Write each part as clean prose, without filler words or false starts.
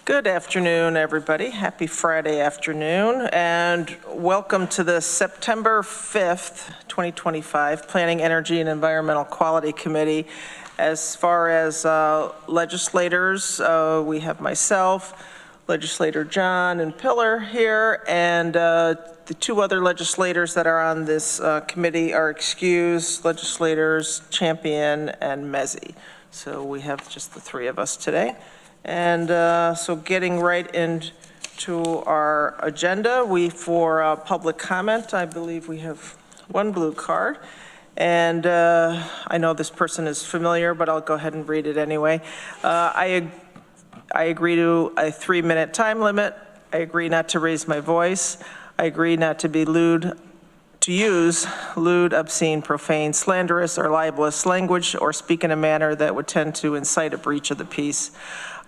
Good afternoon, everybody. Happy Friday afternoon, and welcome to the September 5th, 2025 Planning, Energy, and Environmental Quality Committee. As far as legislators, we have myself, Legislator John and Pillar here, and the two other legislators that are on this committee are excused, Legislators Champion and Mezey. So we have just the three of us today. And so getting right into our agenda, for public comment, I believe we have one blue card. And I know this person is familiar, but I'll go ahead and read it anyway. I agree to a 3-minute time limit. I agree not to raise my voice. I agree not to be lewd, to use lewd, obscene, profane, slanderous, or libelous language or speak in a manner that would tend to incite a breach of the peace.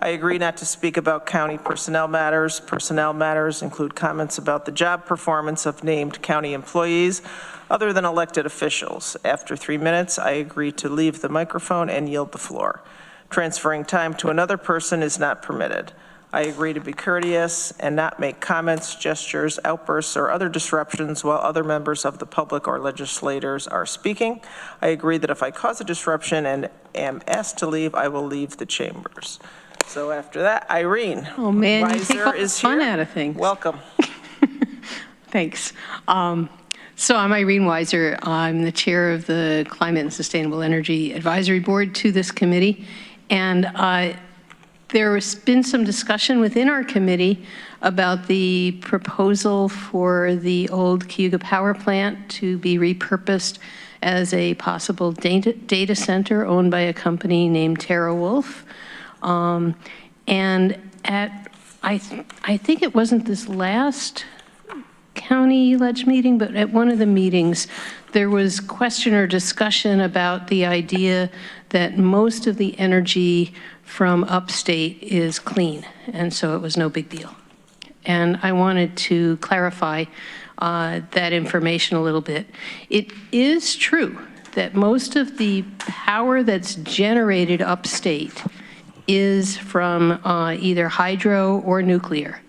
I agree not to speak about county personnel matters. Personnel matters include comments about the job performance of named county employees other than elected officials. After 3 minutes, I agree to leave the microphone and yield the floor. Transferring time to another person is not permitted. I agree to be courteous and not make comments, gestures, outbursts, or other disruptions while other members of the public or legislators are speaking. I agree that if I cause a disruption and am asked to leave, I will leave the chambers. So after that, Irene. Oh man, Weiser you take all the fun out of things. Welcome. Thanks. So I'm Irene Weiser. I'm the chair of the Climate and Sustainable Energy Advisory Board to this committee. And there's been some discussion within our committee about the proposal for the old Cayuga power plant to be repurposed as a possible data center owned by a company named TerraWolf. And I think it wasn't this last county ledge meeting, but at one of the meetings, there was question or discussion about the idea that most of the energy from upstate is clean, and so it was no big deal. And I wanted to clarify that information a little bit. It is true that most of the power that's generated upstate is from either hydro or nuclear.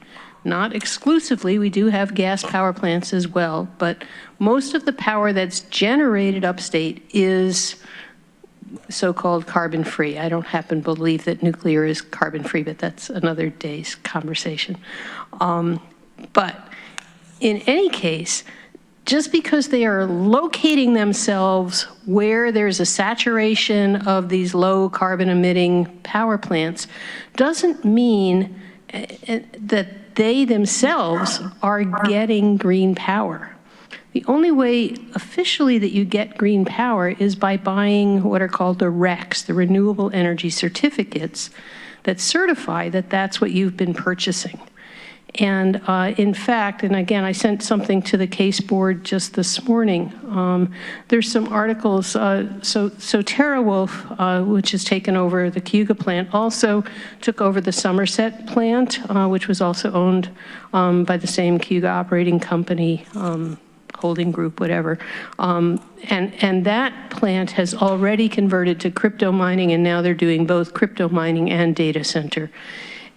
Not exclusively, we do have gas power plants as well, but most of the power that's generated upstate is so-called carbon-free. I don't happen to believe that nuclear is carbon-free, but that's another day's conversation. But in any case, just because they are locating themselves where there's a saturation of these low carbon emitting power plants doesn't mean that they themselves are getting green power. The only way officially that you get green power is by buying what are called the RECs, the Renewable Energy Certificates, that certify that that's what you've been purchasing. And in fact, and again, I sent something to the case board just this morning. There's some articles. So TerraWolf, which has taken over the Cayuga plant, also took over the Somerset plant, which was also owned by the same Cayuga operating company, holding group, whatever. And that plant has already converted to crypto mining, and now they're doing both crypto mining and data center.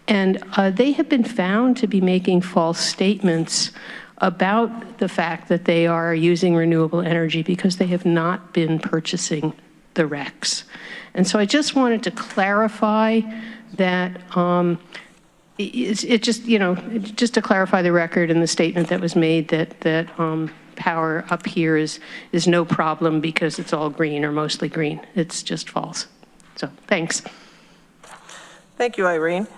And they have been found to be making false statements about the fact that they are using renewable energy because they have not been purchasing the RECs. And so I just wanted to clarify that just to clarify the record and the statement that was made that power up here is no problem because it's all green or mostly green. It's just false. So thanks. Thank you, Irene.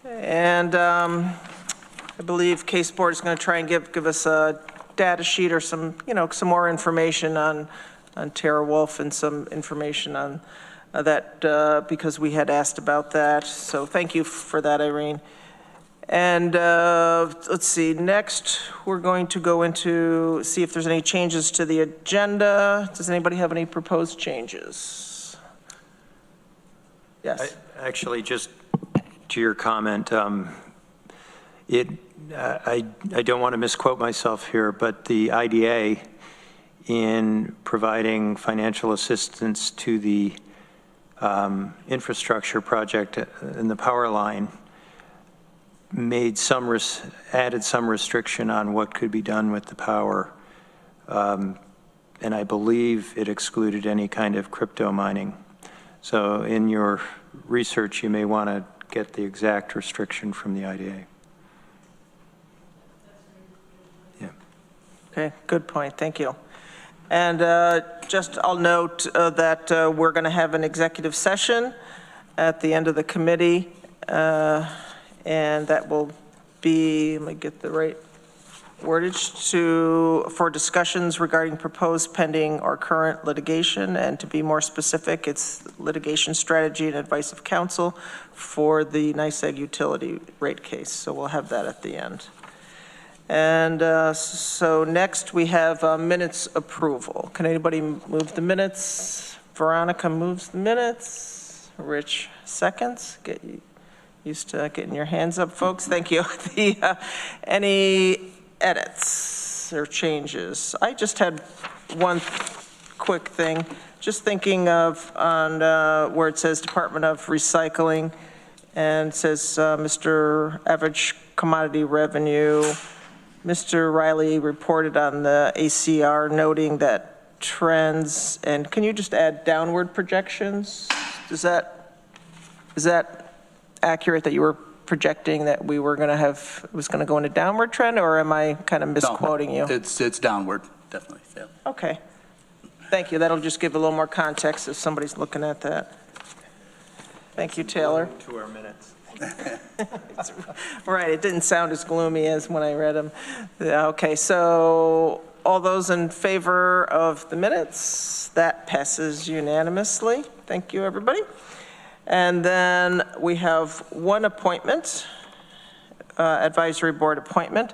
And I believe Case Board is going to try and give us a data sheet or some more information on TerraWolf and some information on that because we had asked about that. So thank you for that, Irene. And let's see, next we're going to go into see if there's any changes to the agenda. Does anybody have any proposed changes? Yes. Actually, just to your comment, I don't want to misquote myself here, but the IDA in providing financial assistance to the infrastructure project in the power line made added some restriction on what could be done with the power. And I believe it excluded any kind of crypto mining. So in your research, you may want to get the exact restriction from the IDA. Yeah. Okay, good point, thank you. And just I'll note that we're going to have an executive session at the end of the committee, and that will be, let me get the right wordage, for discussions regarding proposed, pending, or current litigation, and to be more specific, it's litigation strategy and advice of counsel for the NYSEG utility rate case. So we'll have that at the end. And so next we have minutes approval. Can anybody move the minutes? Veronica moves the minutes. Rich seconds. Get used to getting your hands up, folks. Thank you. Any edits or changes? I just had one quick thing. Just thinking of on where it says Department of Recycling and it says Mr. Average Commodity Revenue. Mr. Riley reported on the ACR noting that trends, and can you just add downward projections? Is that accurate that you were projecting that we were going to have, it was going to go in a downward trend, or am I kind of misquoting you? It's downward, definitely, yeah. Okay, thank you. That'll just give a little more context if somebody's looking at that. Thank you, Taylor. To our minutes. Right, it didn't sound as gloomy as when I read them. Okay, so all those in favor of the minutes, that passes unanimously. Thank you, everybody. And then we have one appointment, advisory board appointment,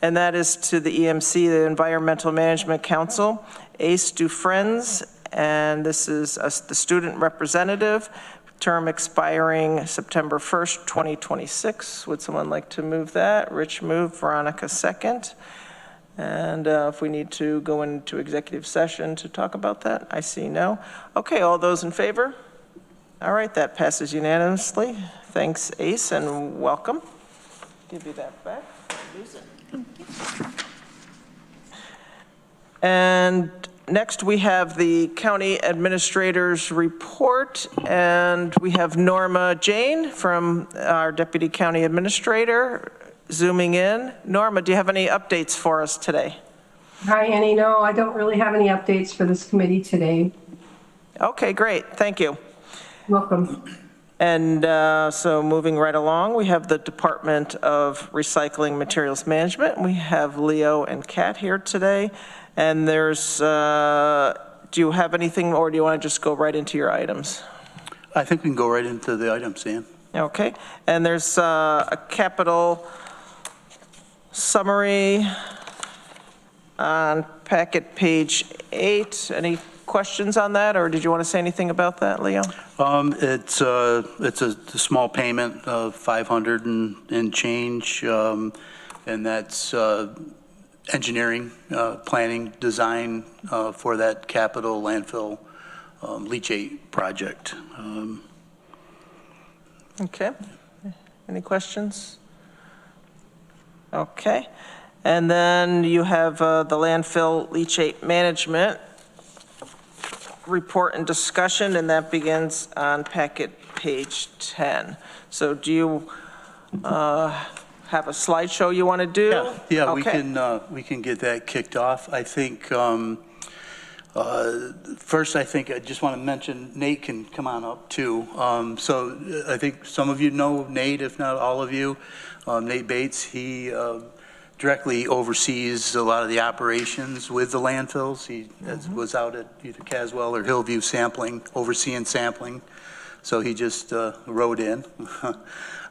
and that is to the EMC, the Environmental Management Council, Ace Dufresne, and this is the student representative. Term expiring September 1st, 2026. Would someone like to move that? Rich move, Veronica second. And if we need to go into executive session to talk about that, I see no. Okay, all those in favor? All right, that passes unanimously. Thanks, Ace, and welcome. Give you that back. Use it. And next, we have the county administrator's report, and we have Norma Jane from our deputy county administrator zooming in. Norma, do you have any updates for us today? Hi, Annie. No, I don't really have any updates for this committee today. Okay, great. Thank you. Welcome. And so moving right along, we have the Department of Recycling Materials Management. We have Leo and Kat here today. And there's, do you have anything, or do you want to just go right into your items? I think we can go right into the items, Dan. Okay. And there's a capital summary on packet page 8. Any questions on that, or did you want to say anything about that, Leo? It's a small payment of $500 and change, and that's engineering, planning, design for that capital landfill leachate project. Okay. Any questions? Okay. And then you have the landfill leachate management report and discussion, and that begins on packet page 10. So do you have a slideshow you want to do? Yeah, okay. we can get that kicked off. I think first, I just want to mention Nate can come on up too. So I think some of you know Nate, if not all of you. Nate Bates, he directly oversees a lot of the operations with the landfills. He was out at either Caswell or Hillview sampling, overseeing sampling. So he just rode in.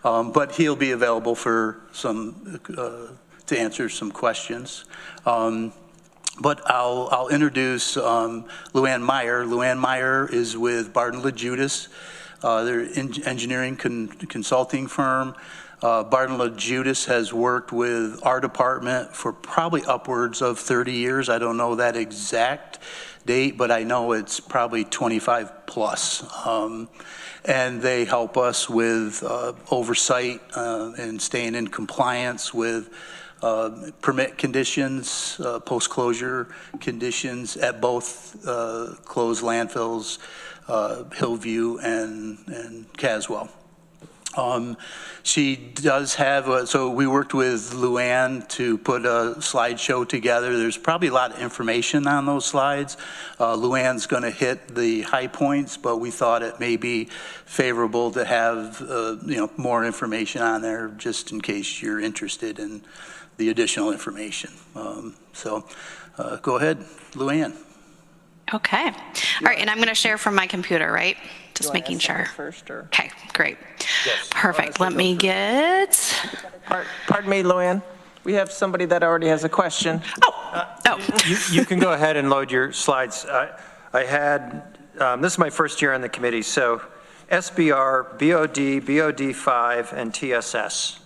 But he'll be available for to answer some questions. But I'll introduce Luann Meyer. Luann Meyer is with Barton LaJudas. They're an engineering consulting firm. Bartonella Judas has worked with our department for probably upwards of 30 years. I don't know that exact date, but I know it's probably 25 plus. And they help us with oversight and staying in compliance with permit conditions, post-closure conditions at both closed landfills, Hillview and Caswell. She does have, so we worked with Luann to put a slideshow together. There's probably a lot of information on those slides. Luann's going to hit the high points, but we thought it may be favorable to have, more information on there just in case you're interested in the additional information. Go ahead, Luann. Okay. All right, and I'm going to share from my computer, right? Just making sure. First, or? Okay, great. Yes. Perfect. Let me get. Pardon me, Luann. We have somebody that already has a question. You can go ahead and load your slides. I had, this is my first year on the committee, so SBR, BOD, BOD5, and TSS.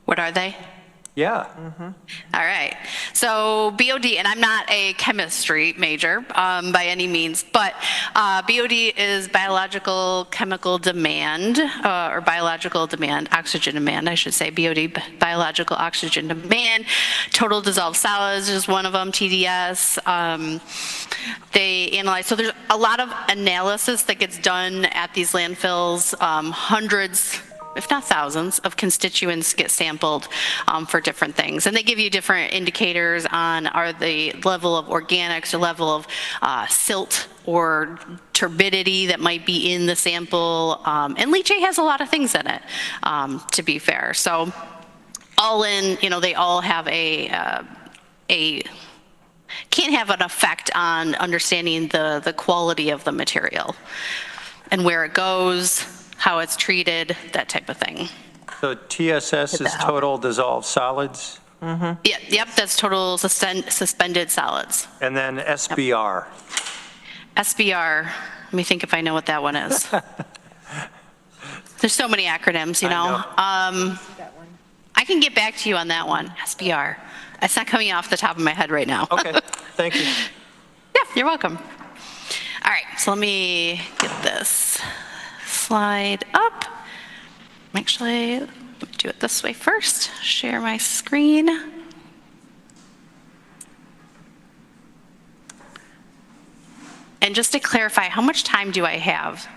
What are they? Yeah. All right. So BOD, and I'm not a chemistry major by any means, but BOD is biological chemical demand, or biological demand, oxygen demand, I should say. BOD, biological oxygen demand. Total dissolved solids is one of them, TDS. They analyze, so there's a lot of analysis that gets done at these landfills, hundreds, if not thousands, of constituents get sampled for different things. And they give you different indicators on are the level of organics, or level of silt or turbidity that might be in the sample. And leachate has a lot of things in it, to be fair. So all in, they all have can have an effect on understanding the quality of the material and where it goes, how it's treated, that type of thing. So TSS is total dissolved solids? Yep, that's total suspended solids. And then SBR? SBR, let me think if I know what that one is. There's so many acronyms, I can get back to you on that one, SBR. It's not coming off the top of my head right now. Okay, thank you. Yeah, you're welcome. All right, so let me get this slide up. Actually, let me do it this way first. Share my screen. And just to clarify, how much time do I have?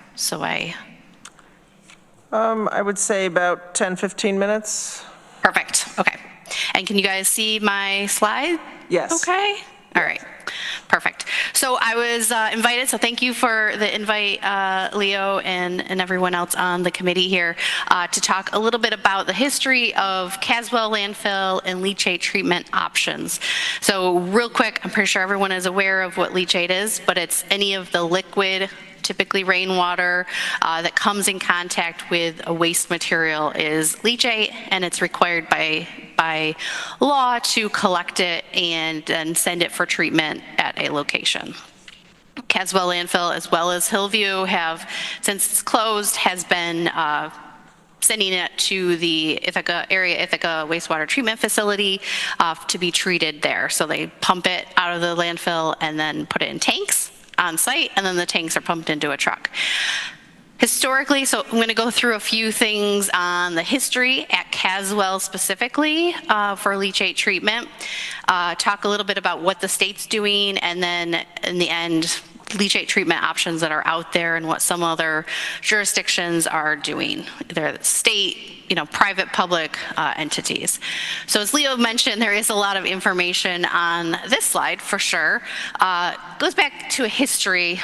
I would say about 10, 15 minutes. Perfect, okay. And can you guys see my slide? Yes. Okay, all right. Perfect. So I was invited, so thank you for the invite, Leo, and everyone else on the committee here, to talk a little bit about the history of Caswell landfill and leachate treatment options. So real quick, I'm pretty sure everyone is aware of what leachate is, but it's any of the liquid, typically rainwater, that comes in contact with a waste material is leachate, and it's required by law to collect it and then send it for treatment at a location. Caswell landfill, as well as Hillview, have, since it's closed, has been sending it to the Ithaca wastewater treatment facility to be treated there. So they pump it out of the landfill and then put it in tanks on site, and then the tanks are pumped into a truck. Historically, so I'm going to go through a few things on the history at Caswell specifically for leachate treatment, talk a little bit about what the state's doing, and then in the end, leachate treatment options that are out there and what some other jurisdictions are doing. They're state, private, public entities. So as Leo mentioned, there is a lot of information on this slide for sure. Goes back to a history,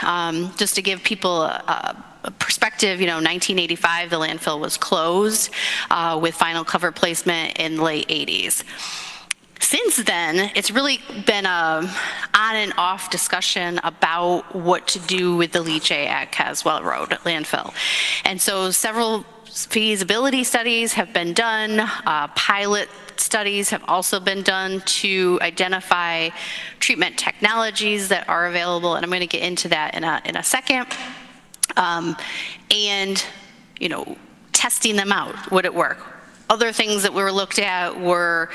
just to give people a perspective. 1985, the landfill was closed with final cover placement in the late 80s. Since then, it's really been a on and off discussion about what to do with the leachate at Caswell Road landfill. And so several feasibility studies have been done. Pilot studies have also been done to identify treatment technologies that are available, and I'm going to get into that in a second. testing them out. Would it work? Other things that were looked at were,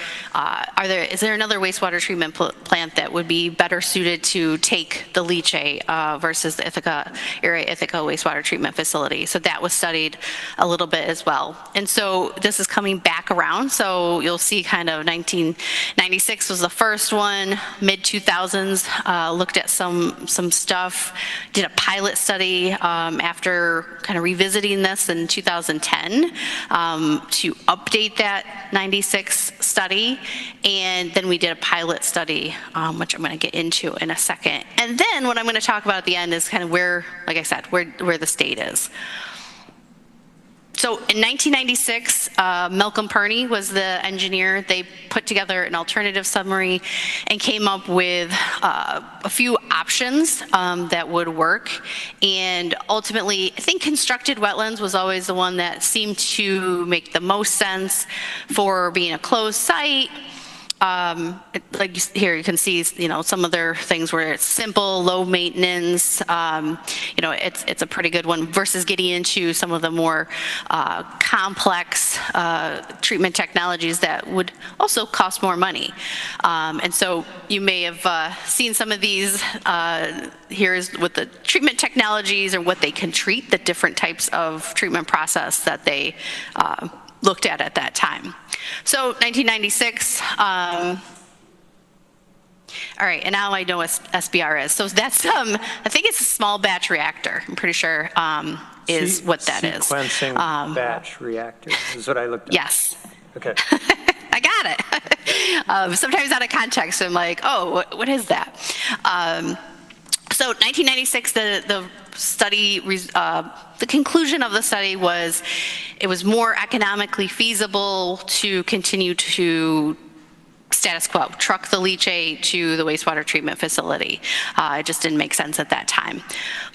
is there another wastewater treatment plant that would be better suited to take the leachate versus the Area Ithaca wastewater treatment facility? So that was studied a little bit as well. And so this is coming back around. So you'll see kind of 1996 was the first one, mid-2000s, looked at some stuff, did a pilot study after kind of revisiting this in 2010 to update that 96 study, and then we did a pilot study, which I'm going to get into in a second. And then what I'm going to talk about at the end is kind of where, like I said, where the state is. So in 1996, Malcolm Perney was the engineer. They put together an alternative summary and came up with a few options that would work. And ultimately, I think constructed wetlands was always the one that seemed to make the most sense for being a closed site. Like here you can see, some of their things where it's simple, low maintenance, it's a pretty good one versus getting into some of the more complex treatment technologies that would also cost more money. And so you may have seen some of these. Here's with the treatment technologies or what they can treat, the different types of treatment process that they looked at that time. So 1996, all right, and now I know what SBR is. So that's, I think it's a small batch reactor, I'm pretty sure is what that is. Sequencing batch reactor is what I looked at. Yes. Okay. I got it. Sometimes out of context, I'm like, oh, what is that? So 1996, the study, the conclusion of the study was it was more economically feasible to continue to status quo, truck the leachate to the wastewater treatment facility. It just didn't make sense at that time.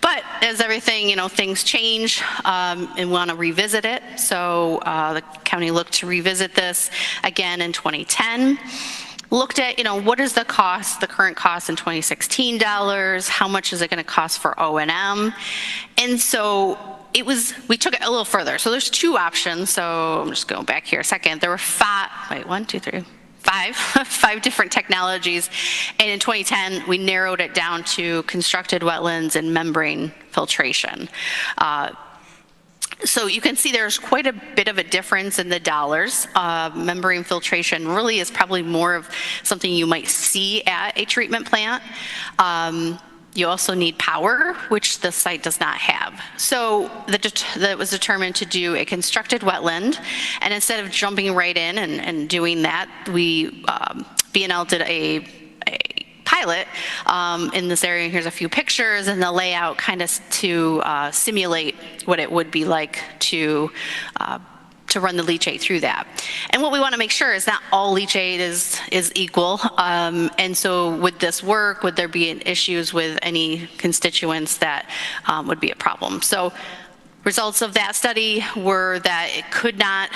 But as everything, things change and want to revisit it. So the county looked to revisit this again in 2010. Looked at, what is the cost, the current cost in 2016 dollars, how much is it going to cost for O&M? And so we took it a little further. So there's two options. So I'm just going back here a second. There were five different technologies. And in 2010, we narrowed it down to constructed wetlands and membrane filtration. So you can see there's quite a bit of a difference in the dollars. Membrane filtration really is probably more of something you might see at a treatment plant. You also need power, which the site does not have. So that was determined to do a constructed wetland, and instead of jumping right in and doing that, we B&L did a pilot in this area. Here's a few pictures and the layout kind of to simulate what it would be like to run the leachate through that. And what we want to make sure is not all leachate is equal. And so would this work? Would there be issues with any constituents that would be a problem? So results of that study were that it could not,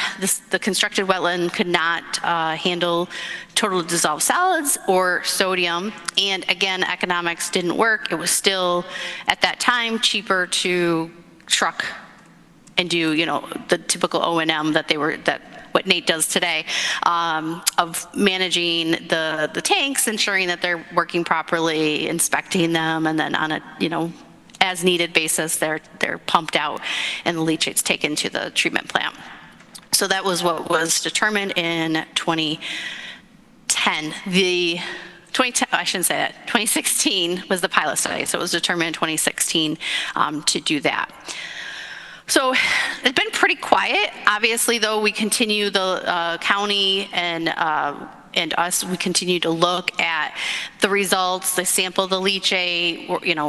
the constructed wetland could not handle total dissolved solids or sodium. And again, economics didn't work. It was still, at that time, cheaper to truck and do, the typical O&M that what Nate does today, of managing the tanks, ensuring that they're working properly, inspecting them, and then on a, as needed basis, they're pumped out and the leachate's taken to the treatment plant. So that was what was determined in 2010. I shouldn't say that. 2016 was the pilot study, so it was determined in 2016 to do that. So it's been pretty quiet. Obviously, though, we continue, the county and us, we continue to look at the results. They sample the leachate,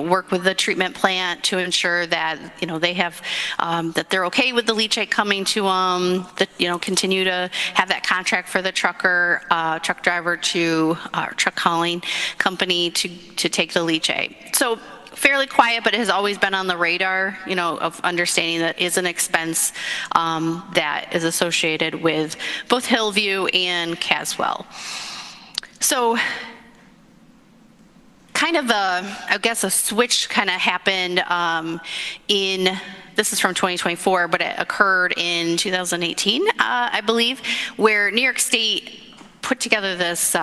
work with the treatment plant to ensure that, they have, that they're okay with the leachate coming to them, that, continue to have that contract for the truck driver to, truck hauling company to take the leachate. So fairly quiet, but it has always been on the radar, of understanding that is an expense that is associated with both Hillview and Caswell. So kind of a switch kind of happened in this is from 2024, but it occurred in 2018, I believe, where New York State put together this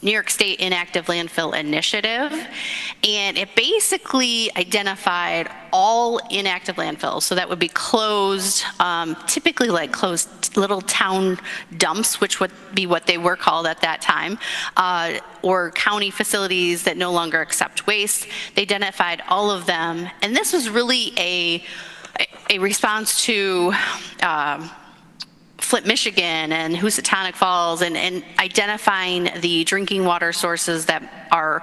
New York State Inactive Landfill Initiative, and it basically identified all inactive landfills. So that would be closed, typically like closed little town dumps, which would be what they were called at that time, or county facilities that no longer accept waste. They identified all of them, and this was really a response to Flint, Michigan, and Housatonic Falls, and identifying the drinking water sources that are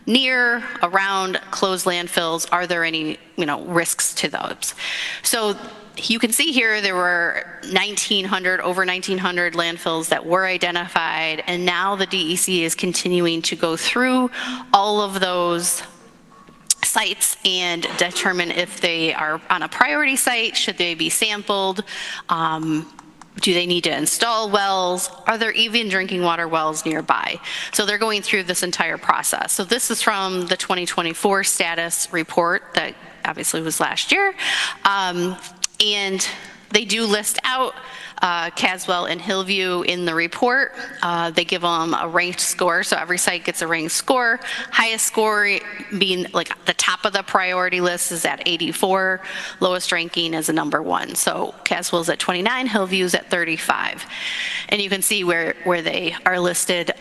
near, around closed landfills. Are there any, risks to those? So you can see here there were over 1,900 landfills that were identified, and now the DEC is continuing to go through all of those sites and determine if they are on a priority site, should they be sampled, do they need to install wells? Are there even drinking water wells nearby? So they're going through this entire process. So this is from the 2024 status report that obviously was last year. And they do list out Caswell and Hillview in the report. They give them a ranked score, so every site gets a ranked score. Highest score being like the top of the priority list is at 84. Lowest ranking is a number 1. So Caswell's at 29, Hillview's at 35. And you can see where they are listed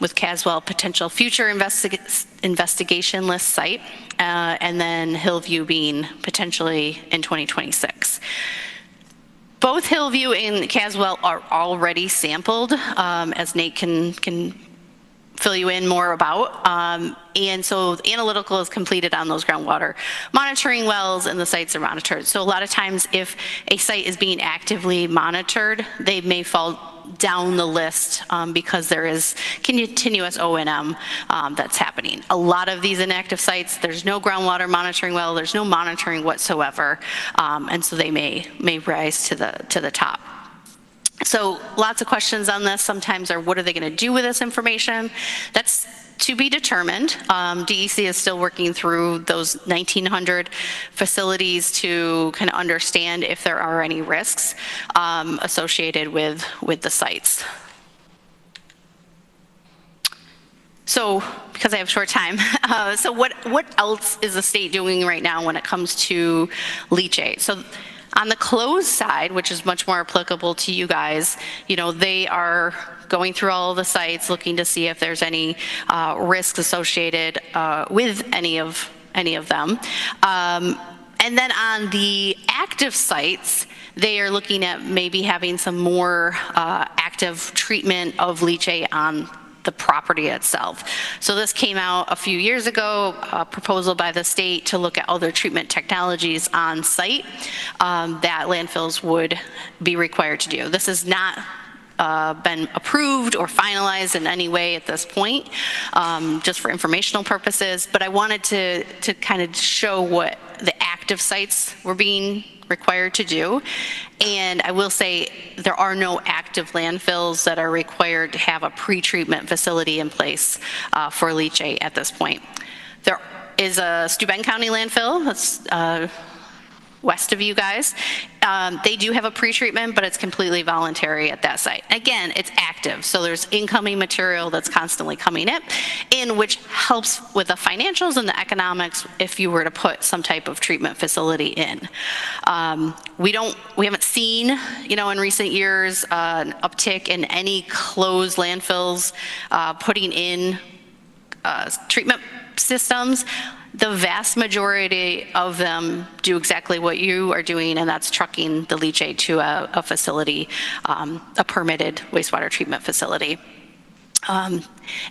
with Caswell potential future investigation list site, and then Hillview being potentially in 2026. Both Hillview and Caswell are already sampled, as Nate can fill you in more about. And so the analytical is completed on those groundwater monitoring wells, and the sites are monitored. So a lot of times if a site is being actively monitored, they may fall down the list because there is continuous O&M that's happening. A lot of these inactive sites, there's no groundwater monitoring well, there's no monitoring whatsoever, and so they may rise to the top. So lots of questions on this sometimes are, what are they going to do with this information? That's to be determined. DEC is still working through those 1,900 facilities to kind of understand if there are any risks associated with the sites. So, because I have short time, so what else is the state doing right now when it comes to leachate? So on the closed side, which is much more applicable to you guys, they are going through all of the sites, looking to see if there's any risks associated with any of them. And then on the active sites, they are looking at maybe having some more active treatment of leachate on the property itself. So this came out a few years ago, a proposal by the state to look at other treatment technologies on site that landfills would be required to do. This has not been approved or finalized in any way at this point, just for informational purposes, but I wanted to kind of show what the active sites were being required to do. And I will say there are no active landfills that are required to have a pre-treatment facility in place for leachate at this point. There is a Steuben County landfill that's west of you guys. They do have a pre-treatment, but it's completely voluntary at that site. Again, it's active, so there's incoming material that's constantly coming in, which helps with the financials and the economics if you were to put some type of treatment facility in. We haven't seen, in recent years, an uptick in any closed landfills putting in treatment systems. The vast majority of them do exactly what you are doing, and that's trucking the leachate to a facility, a permitted wastewater treatment facility. And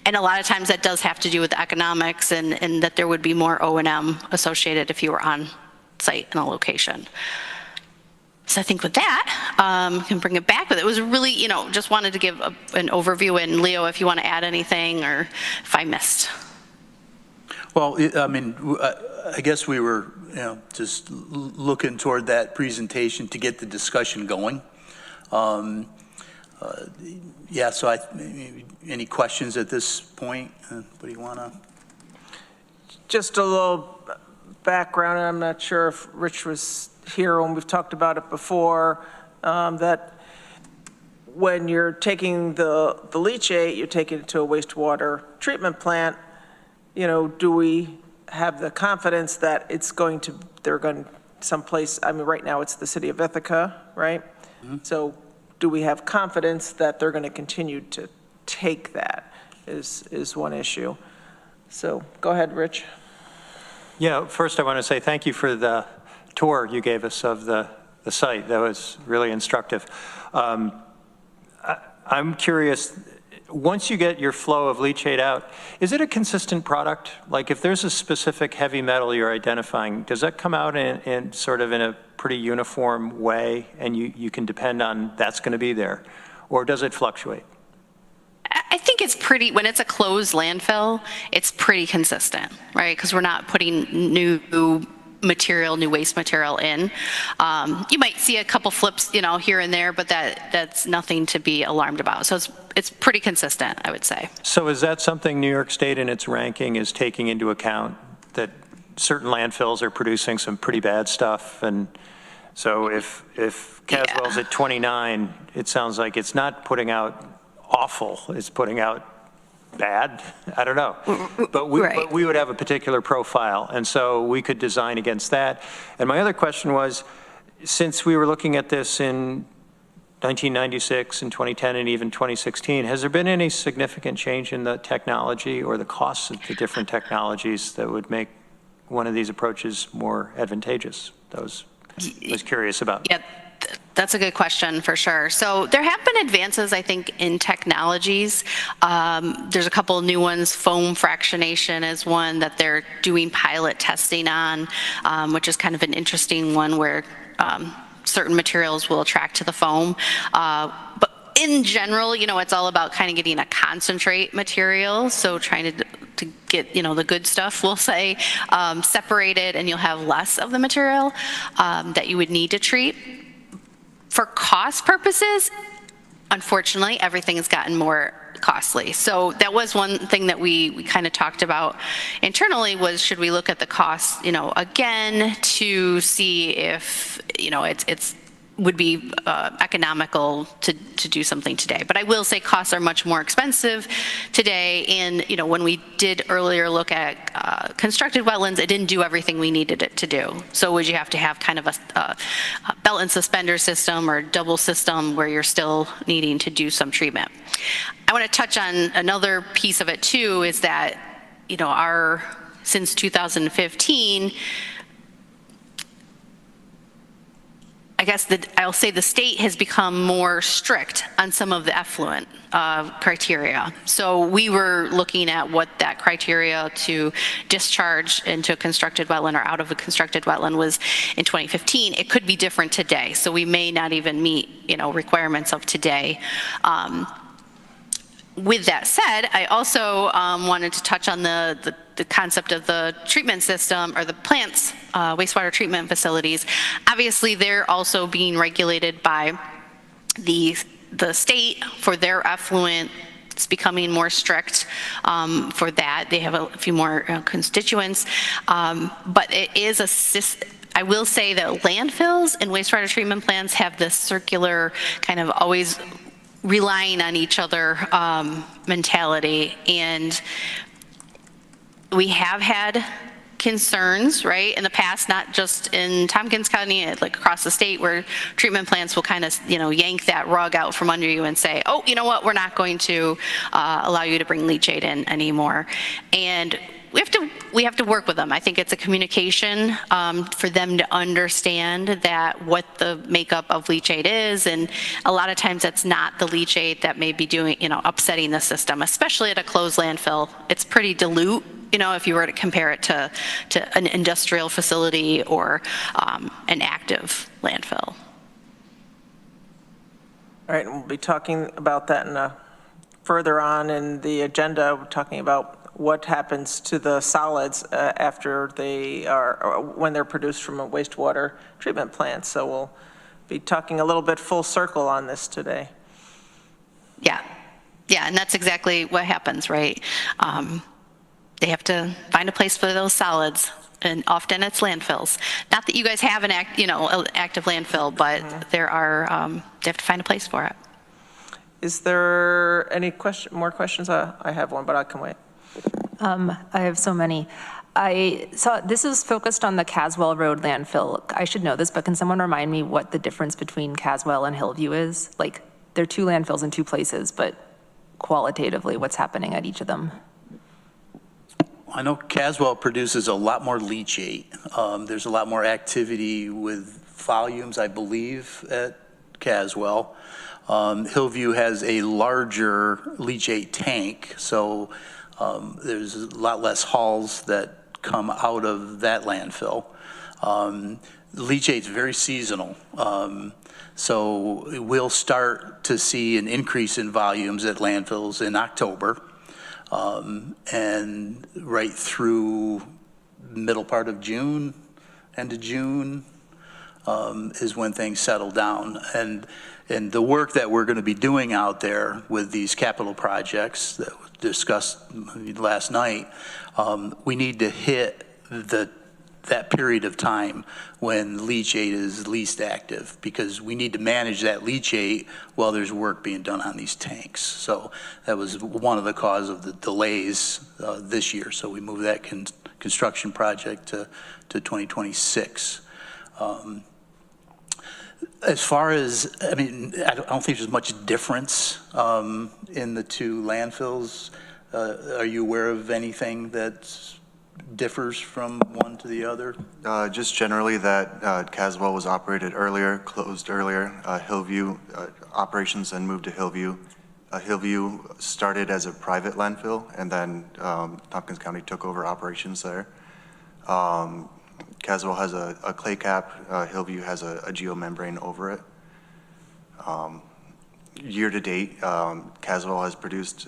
a lot of times that does have to do with the economics and that there would be more O&M associated if you were on site in a location. So I think with that, I can bring it back, but it was really, just wanted to give an overview, and Leo, if you want to add anything or if I missed. Well, I guess we were, just looking toward that presentation to get the discussion going. Yeah, so any questions at this point? What do you want to? Just a little background, and I'm not sure if Rich was here when we've talked about it before, that when you're taking the leachate, you're taking it to a wastewater treatment plant, do we have the confidence that they're going someplace, I mean, right now it's the city of Ithaca, right? Mm-hmm. So do we have confidence that they're going to continue to take that is one issue. So go ahead, Rich. Yeah, first I want to say thank you for the tour you gave us of the site. That was really instructive. I'm curious, once you get your flow of leachate out, is it a consistent product? Like if there's a specific heavy metal you're identifying, does that come out in sort of in a pretty uniform way and you can depend on that's going to be there? Or does it fluctuate? I think it's when it's a closed landfill, it's pretty consistent, right? Because we're not putting new waste material in. You might see a couple flips, here and there, but that's nothing to be alarmed about. So it's pretty consistent, I would say. So is that something New York State in its ranking is taking into account, that certain landfills are producing some pretty bad stuff? And so if Caswell's at 29, it sounds like it's not putting out awful, it's putting out bad. I don't know, but we would have a particular profile, and so we could design against that. And my other question was, since we were looking at this in 1996 and 2010 and even 2016, has there been any significant change in the technology or the costs of the different technologies that would make one of these approaches more advantageous? I was curious about. Yeah. That's a good question for sure. So there have been advances, I think, in technologies. There's a couple new ones. Foam fractionation is one that they're doing pilot testing on, which is kind of an interesting one where certain materials will attract to the foam. But in general, it's all about kind of getting a concentrate material. So trying to get, the good stuff, we'll say, separated, and you'll have less of the material that you would need to treat. For cost purposes, unfortunately, everything has gotten more costly. So that was one thing that we kind of talked about internally was, should we look at the cost, again, to see if, it's would be economical to do something today. But I will say costs are much more expensive today. And when we did earlier look at constructed wetlands, it didn't do everything we needed it to do. So would you have to have kind of a belt and suspender system or double system where you're still needing to do some treatment? I want to touch on another piece of it too, is that since 2015, I guess I'll say the state has become more strict on some of the effluent criteria. So we were looking at what that criteria to discharge into a constructed wetland or out of a constructed wetland was in 2015. It could be different today. So we may not even meet, requirements of today. With that said, I also wanted to touch on the concept of the treatment system or the plants, wastewater treatment facilities. Obviously, they're also being regulated by the state for their effluent. It's becoming more strict for that. They have a few more constituents, but it is I will say that landfills and wastewater treatment plants have this circular kind of always relying on each other mentality, and we have had concerns, right, in the past, not just in Tompkins County, like across the state, where treatment plants will kind of, yank that rug out from under you and say, oh, you know what, we're not going to allow you to bring leachate in anymore. And we have to work with them. I think it's a communication for them to understand that what the makeup of leachate is, and a lot of times that's not the leachate that may be doing, upsetting the system, especially at a closed landfill. It's pretty dilute, if you were to compare it to an industrial facility or an active landfill. All right, and we'll be talking about that further on in the agenda. We're talking about what happens to the solids after when they're produced from a wastewater treatment plant. So we'll be talking a little bit full circle on this today. Yeah, and that's exactly what happens, right? They have to find a place for those solids and often it's landfills. Not that you guys have an active landfill, but there are, they have to find a place for it. Is there any more questions? I have one, but I can wait. I have so many. I saw this is focused on the Caswell Road landfill. I should know this, but can someone remind me what the difference between Caswell and Hillview is? Like, they're two landfills in two places, but qualitatively, what's happening at each of them? I know Caswell produces a lot more leachate. There's a lot more activity with volumes, I believe, at Caswell. Hillview has a larger leachate tank, so there's a lot less hauls that come out of that landfill. Leachate's very seasonal, so we'll start to see an increase in volumes at landfills in October, and right through middle part of June, end of June, is when things settle down. And the work that we're going to be doing out there with these capital projects that was discussed last night, we need to hit that period of time when leachate is least active, because we need to manage that leachate while there's work being done on these tanks. So that was one of the causes of the delays this year. So we moved that construction project to 2026. As far as, I mean, I don't think there's much difference in the two landfills. Are you aware of anything that differs from one to the other? Just generally that Caswell was operated earlier, closed earlier. Hillview operations then moved to Hillview. Hillview started as a private landfill, and then Tompkins County took over operations there. Caswell has a clay cap. Hillview has a geomembrane over it. Year to date, Caswell has produced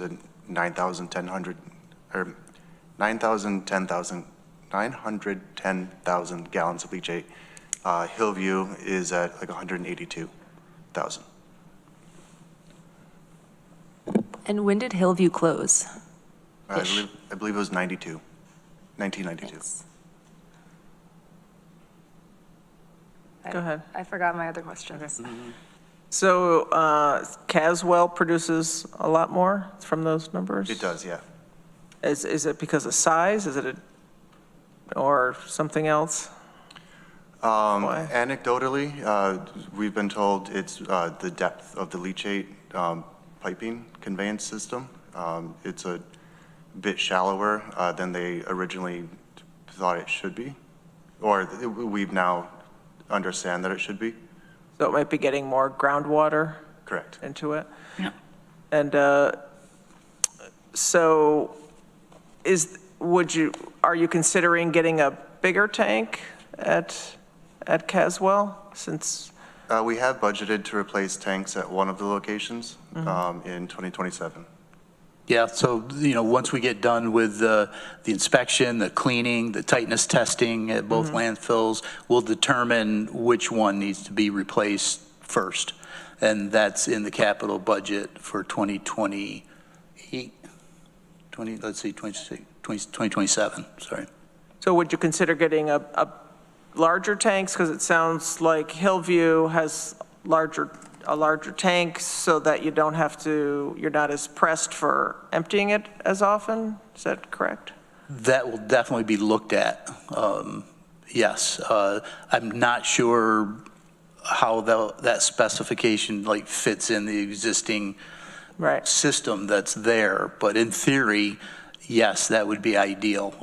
910,000 gallons of leachate. Hillview is at like 182,000. And when did Hillview close? I believe it was 1992. Thanks. Go ahead. I forgot my other questions. So Caswell produces a lot more from those numbers? It does, yeah. Is it because of size? Is it or something else? Why? Anecdotally, we've been told it's the depth of the leachate piping conveyance system. It's a bit shallower than they originally thought it should be, or we've now understand that it should be. So it might be getting more groundwater? Correct. Into it? Yeah. And so are you considering getting a bigger tank at Caswell, since? We have budgeted to replace tanks at one of the locations in 2027. Yeah, so, once we get done with the inspection, the cleaning, the tightness testing at both landfills, we'll determine which one needs to be replaced first. And that's in the capital budget for 2027, sorry. So would you consider getting a larger tanks? Because it sounds like Hillview has a larger tank, so that you're not as pressed for emptying it as often. Is that correct? That will definitely be looked at. Yes. I'm not sure how that specification fits in the existing system that's there, but in theory, yes, that would be ideal.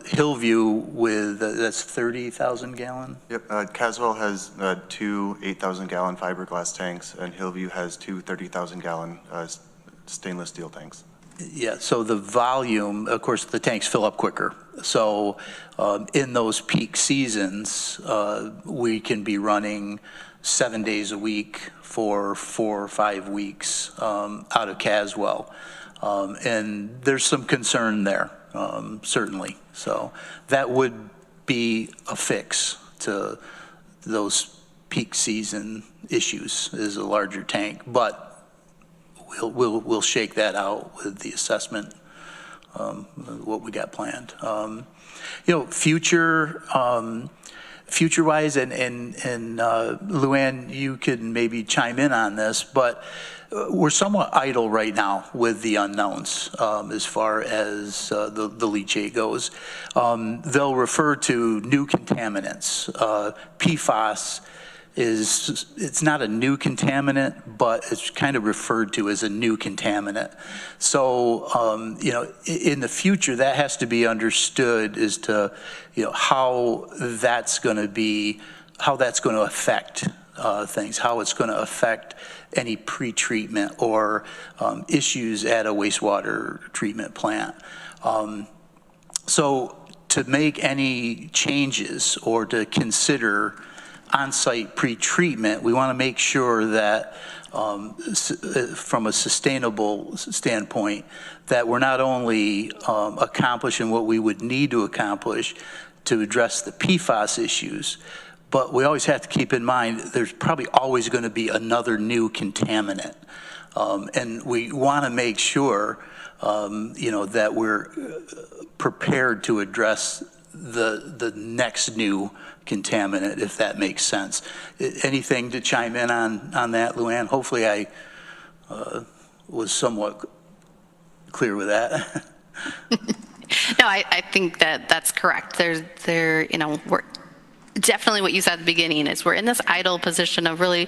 Hillview that's 30,000 gallon? Yep, Caswell has two 8,000 gallon fiberglass tanks, and Hillview has two 30,000 gallon stainless steel tanks. Yeah, so the volume, of course, the tanks fill up quicker. So in those peak seasons, we can be running 7 days a week for 4 or 5 weeks out of Caswell. And there's some concern there, certainly. So that would be a fix to those peak season issues, is a larger tank. But we'll shake that out with the assessment what we got planned. Future-wise, and Luann, you can maybe chime in on this, but we're somewhat idle right now with the unknowns as far as the leachate goes. They'll refer to new contaminants. PFAS it's not a new contaminant, but it's kind of referred to as a new contaminant. So, in the future, that has to be understood as to, how that's going to affect things, how it's going to affect any pre-treatment or issues at a wastewater treatment plant. So to make any changes or to consider on-site pre-treatment, we want to make sure that from a sustainable standpoint, that we're not only accomplishing what we would need to accomplish to address the PFAS issues, but we always have to keep in mind there's probably always going to be another new contaminant. And we want to make sure, that we're prepared to address the next new contaminant, if that makes sense. Anything to chime in on that, Luann? Hopefully I was somewhat clear with that. No, I think that's correct. We're definitely what you said at the beginning is we're in this idle position of really,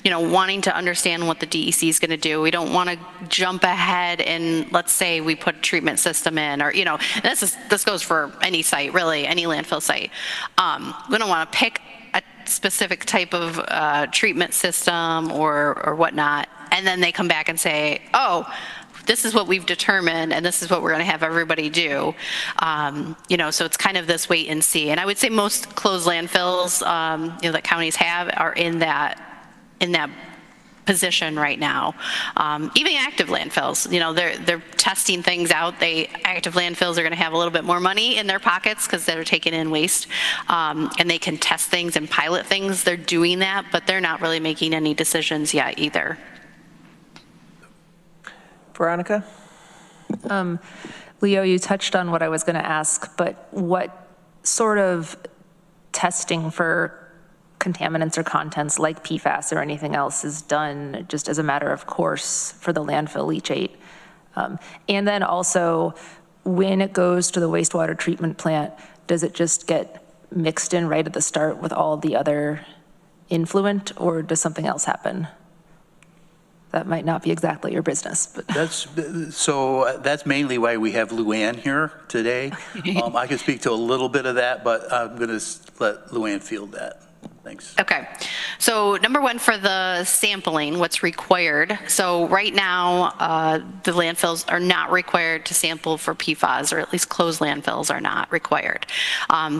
wanting to understand what the DEC is going to do. We don't want to jump ahead and let's say we put a treatment system in, or and this goes for any site, really, any landfill site. We don't want to pick a specific type of treatment system or whatnot, and then they come back and say, oh, this is what we've determined, and this is what we're going to have everybody do. So it's kind of this wait and see. And I would say most closed landfills, that counties have, are in that position right now. Even active landfills, they're testing things out. Active landfills are going to have a little bit more money in their pockets because they're taking in waste, and they can test things and pilot things. They're doing that, but they're not really making any decisions yet either. Veronica? Leo, you touched on what I was going to ask, but what sort of testing for contaminants or contents like PFAS or anything else is done just as a matter of course for the landfill leachate? And then also, when it goes to the wastewater treatment plant, does it just get mixed in right at the start with all the other influent, or does something else happen? That might not be exactly your business, but That's mainly why we have Luann here today. I can speak to a little bit of that, but I'm going to let Luann field that. Thanks. Okay. So number one, for the sampling, what's required. So right now, the landfills are not required to sample for PFAS, or at least closed landfills are not required.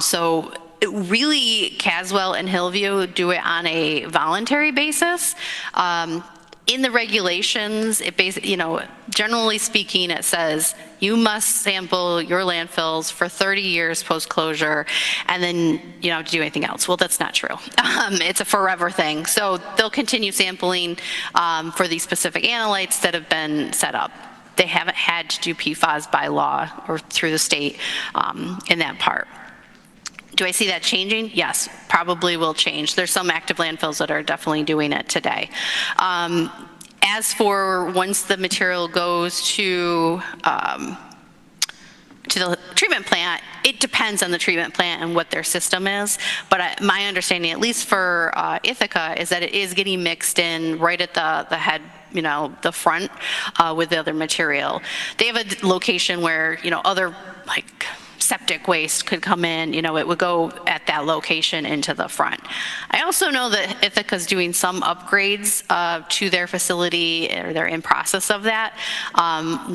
So really, Caswell and Hillview do it on a voluntary basis. In the regulations, it basically, generally speaking, it says you must sample your landfills for 30 years post-closure, and then you don't have to do anything else. Well, that's not true. It's a forever thing. So they'll continue sampling for these specific analytes that have been set up. They haven't had to do PFAS by law or through the state in that part. Do I see that changing? Yes, probably will change. There's some active landfills that are definitely doing it today. As for once the material goes to the treatment plant, it depends on the treatment plant and what their system is. But my understanding, at least for Ithaca, is that it is getting mixed in right at the head, the front with the other material. They have a location where, other septic waste could come in, it would go at that location into the front. I also know that Ithaca's doing some upgrades to their facility, or they're in process of that,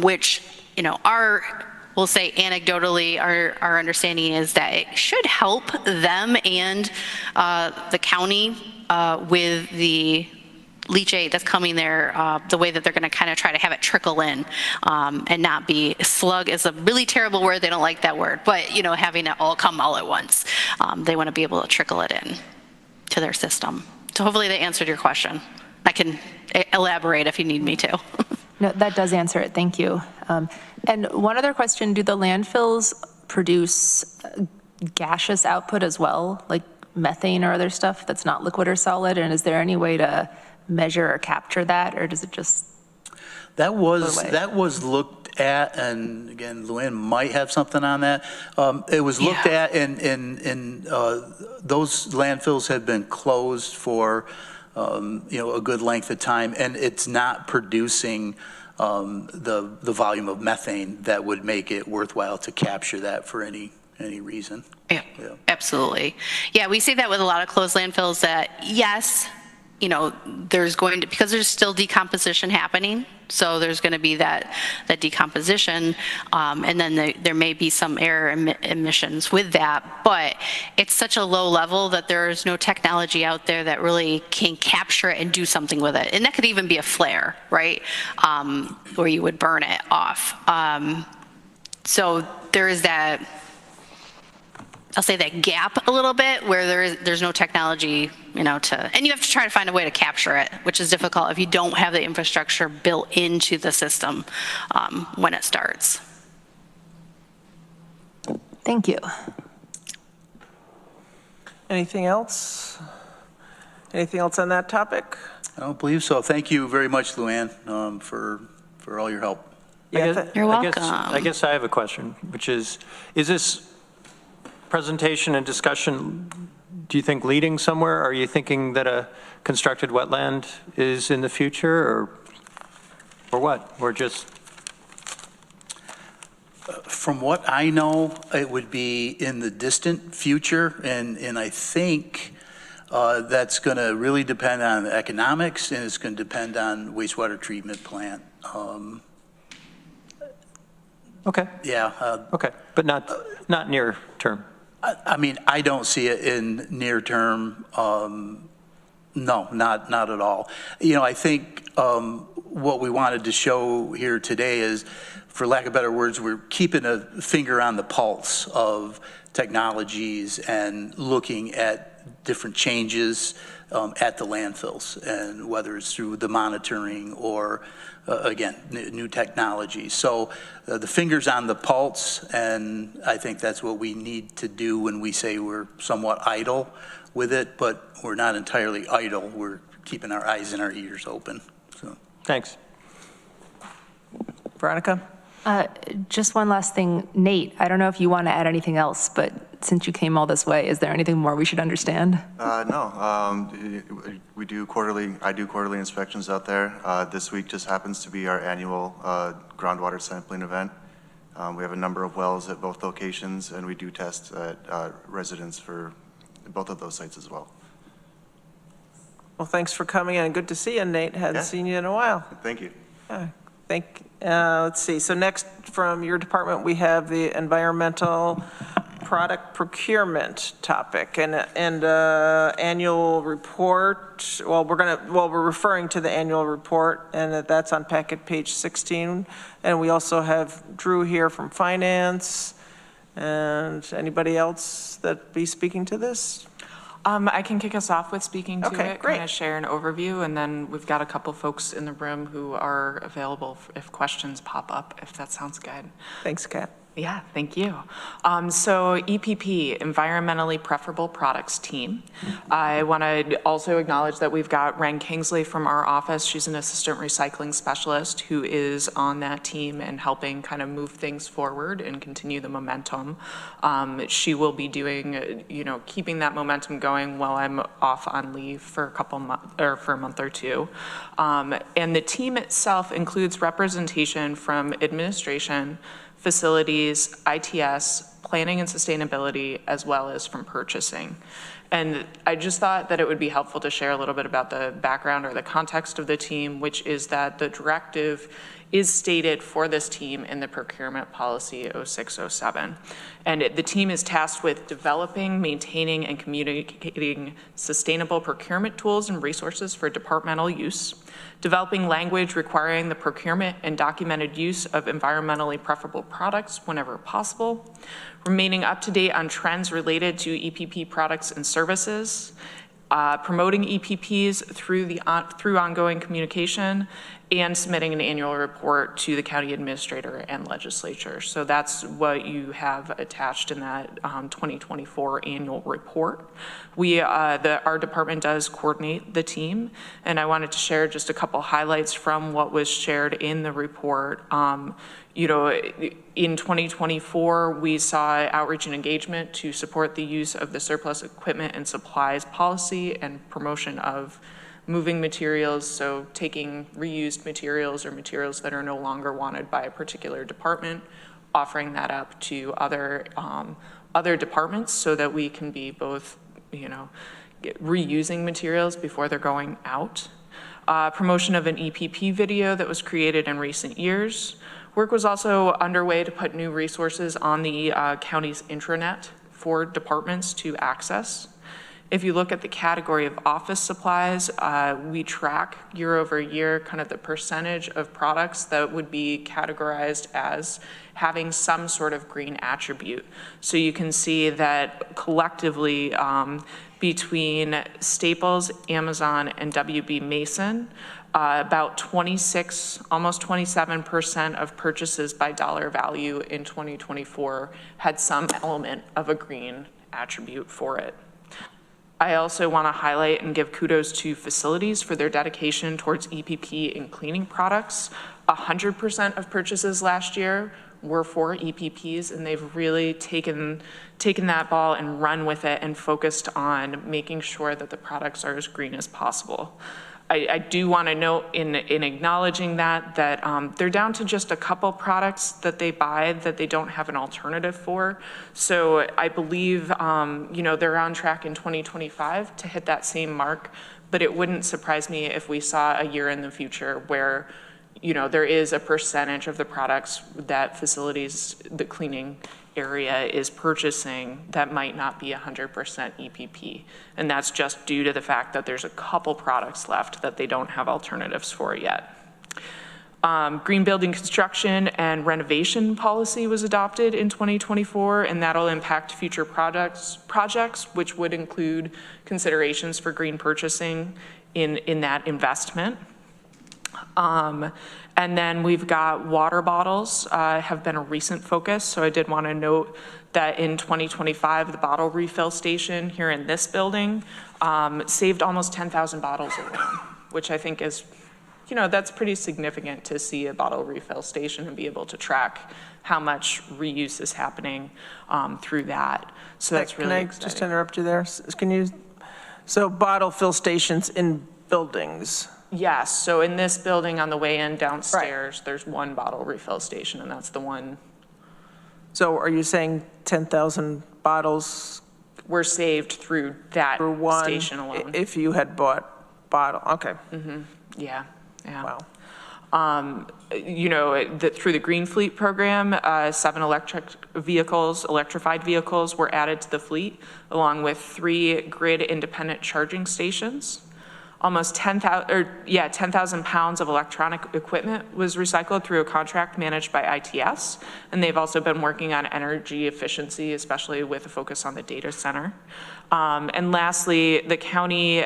which, we'll say anecdotally, our understanding is that it should help them and the county with the leachate that's coming there, the way that they're going to kind of try to have it trickle in and not be slug is a really terrible word. They don't like that word, but having it all come all at once. They want to be able to trickle it in to their system. So hopefully they answered your question. I can elaborate if you need me to. No, that does answer it, thank you. And one other question, do the landfills produce gaseous output as well, like methane or other stuff that's not liquid or solid? And is there any way to measure or capture that, or does it just? That was looked at, and again, Luann might have something on that. It was looked at, and those landfills had been closed for a good length of time, and it's not producing the volume of methane that would make it worthwhile to capture that for any reason. Yeah, absolutely. Yeah, we see that with a lot of closed landfills that, yes, there's going to, because there's still decomposition happening, so there's going to be that decomposition, and then there may be some air emissions with that, but it's such a low level that there's no technology out there that really can capture it and do something with it. And that could even be a flare, right, where you would burn it off. So there is that, I'll say that gap a little bit where there's no technology, and you have to try to find a way to capture it, which is difficult if you don't have the infrastructure built into the system when it starts. Thank you. Anything else? Anything else on that topic? I don't believe so. Thank you very much, Luann, for all your help. You're welcome. I guess I have a question, which is this presentation and discussion, do you think leading somewhere? Are you thinking that a constructed wetland is in the future, or what? Or just? From what I know, it would be in the distant future, and I think that's going to really depend on the economics, and it's going to depend on wastewater treatment plant. Okay. Yeah. Okay, but not near term. I mean, I don't see it in near term. No, not at all. I think what we wanted to show here today is, for lack of better words, we're keeping a finger on the pulse of technologies and looking at different changes at the landfills, and whether it's through the monitoring or again, new technology. So the finger's on the pulse, and I think that's what we need to do when we say we're somewhat idle with it, but we're not entirely idle. We're keeping our eyes and our ears open. So. Thanks. Veronica? Just one last thing. Nate, I don't know if you want to add anything else, but since you came all this way, is there anything more we should understand? No. I do quarterly inspections out there. This week just happens to be our annual groundwater sampling event. We have a number of wells at both locations, and we do test at residents for both of those sites as well. Well, thanks for coming in, and good to see you, Nate. Hadn't seen you in a while. Thank you. Let's see. So next from your department, we have the environmental product procurement topic and annual report. Well, we're referring to the annual report, and that's on packet page 16. And we also have Drew here from finance. And anybody else that be speaking to this? I can kick us off with speaking to it, great. kind of share an overview, and then we've got a couple folks in the room who are available if questions pop up, if that sounds good. Thanks, Kat. Yeah, thank you. So EPP, Environmentally Preferable Products Team. I want to also acknowledge that we've got Ren Kingsley from our office. She's an assistant recycling specialist who is on that team and helping kind of move things forward and continue the momentum. She will be doing, keeping that momentum going while I'm off on leave for a couple months, or for a month or two. And the team itself includes representation from administration, facilities, ITS, planning and sustainability, as well as from purchasing. And I just thought that it would be helpful to share a little bit about the background or the context of the team, which is that the directive is stated for this team in the procurement policy 0607. And the team is tasked with developing, maintaining, and communicating sustainable procurement tools and resources for departmental use, developing language requiring the procurement and documented use of environmentally preferable products whenever possible, remaining up to date on trends related to EPP products and services, promoting EPPs through ongoing communication, and submitting an annual report to the county administrator and legislature. So that's what you have attached in that 2024 annual report. Our department does coordinate the team, and I wanted to share just a couple highlights from what was shared in the report. In 2024, we saw outreach and engagement to support the use of the surplus equipment and supplies policy and promotion of moving materials, so taking reused materials or materials that are no longer wanted by a particular department, offering that up to other departments so that we can be both, reusing materials before they're going out. Promotion of an EPP video that was created in recent years. Work was also underway to put new resources on the county's intranet for departments to access. If you look at the category of office supplies, we track year over year kind of the percentage of products that would be categorized as having some sort of green attribute. So you can see that collectively between Staples, Amazon, and WB Mason, about 26, almost 27% of purchases by dollar value in 2024 had some element of a green attribute for it. I also want to highlight and give kudos to facilities for their dedication towards EPP and cleaning products. 100% of purchases last year were for EPPs, and they've really taken that ball and run with it and focused on making sure that the products are as green as possible. I do want to note in acknowledging that they're down to just a couple products that they buy that they don't have an alternative for. So I believe, they're on track in 2025 to hit that same mark, but it wouldn't surprise me if we saw a year in the future where, there is a percentage of the products that facilities, the cleaning area is purchasing that might not be 100% EPP. And that's just due to the fact that there's a couple products left that they don't have alternatives for yet. Green building construction and renovation policy was adopted in 2024, and that'll impact future projects, which would include considerations for green purchasing in that investment. And then we've got water bottles have been a recent focus. So I did want to note that in 2025, the bottle refill station here in this building saved almost 10,000 bottles alone, which I think is, that's pretty significant to see a bottle refill station and be able to track how much reuse is happening through that. So that's really exciting. Can I just interrupt you there? So bottle fill stations in buildings? Yes, so in this building on the way in downstairs, There's one bottle refill station, and that's the one. So are you saying 10,000 bottles were saved through that station alone? If you had bought bottle, okay. Mm-hmm. Yeah. Wow. Through the Green Fleet program, 7 electrified vehicles were added to the fleet, along with 3 grid-independent charging stations. Almost 10,000 pounds of electronic equipment was recycled through a contract managed by ITS, and they've also been working on energy efficiency, especially with a focus on the data center. And lastly, the county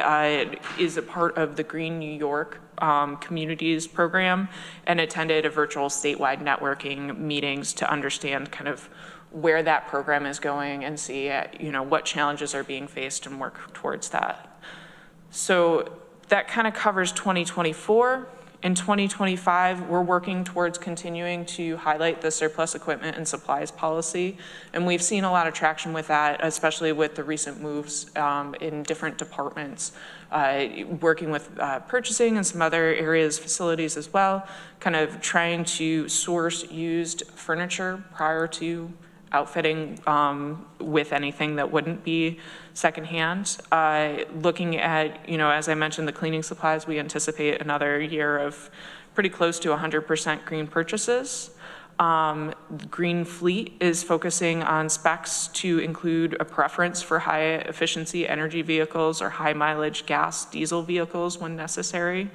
is a part of the Green New York Communities program and attended a virtual statewide networking meetings to understand kind of where that program is going and see what challenges are being faced and work towards that. So that kind of covers 2024. In 2025, we're working towards continuing to highlight the surplus equipment and supplies policy. And we've seen a lot of traction with that, especially with the recent moves in different departments, working with purchasing and some other areas, facilities as well, kind of trying to source used furniture prior to outfitting with anything that wouldn't be secondhand. Looking at, as I mentioned, the cleaning supplies, we anticipate another year of pretty close to 100% green purchases. Green Fleet is focusing on specs to include a preference for high efficiency energy vehicles or high mileage gas diesel vehicles when necessary.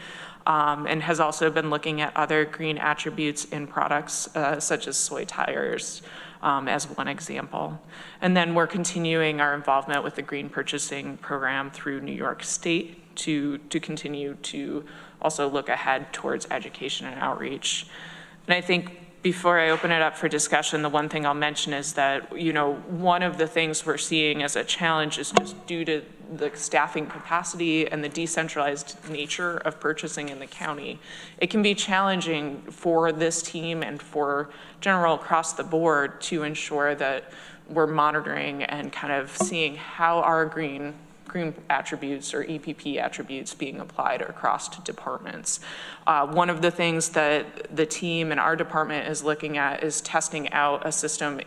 and has also been looking at other green attributes in products such as soy tires as one example. And then we're continuing our involvement with the Green Purchasing Program through New York State to continue to also look ahead towards education and outreach. And I think before I open it up for discussion, the one thing I'll mention is that, you know, one of the things we're seeing as a challenge is just due to the staffing capacity and the decentralized nature of purchasing in the county. It can be challenging for this team and for general across the board to ensure that we're monitoring and kind of seeing how our green attributes or EPP attributes being applied across to departments. One of the things that the team in our department is looking at is testing out a system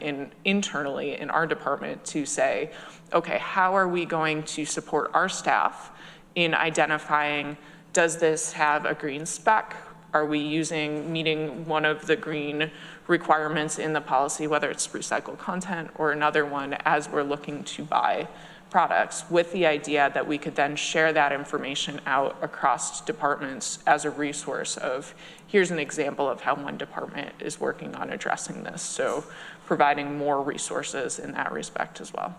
internally in our department to say, okay, how are we going to support our staff in identifying, does this have a green spec? Are we meeting one of the green requirements in the policy, whether it's recycled content or another one, as we're looking to buy products, with the idea that we could then share that information out across departments as a resource of, here's an example of how one department is working on addressing this. So providing more resources in that respect as well.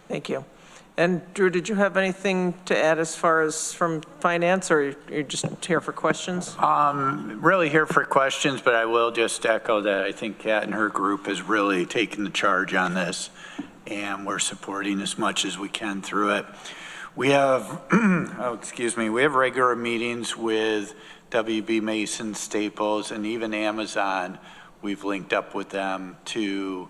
Thank you. And Drew, did you have anything to add as far as from finance, or you're just here for questions? Really here for questions, but I will just echo that I think Kat and her group has really taken the charge on this, and we're supporting as much as we can through it. We have, we have regular meetings with WB Mason, Staples, and even Amazon. We've linked up with them to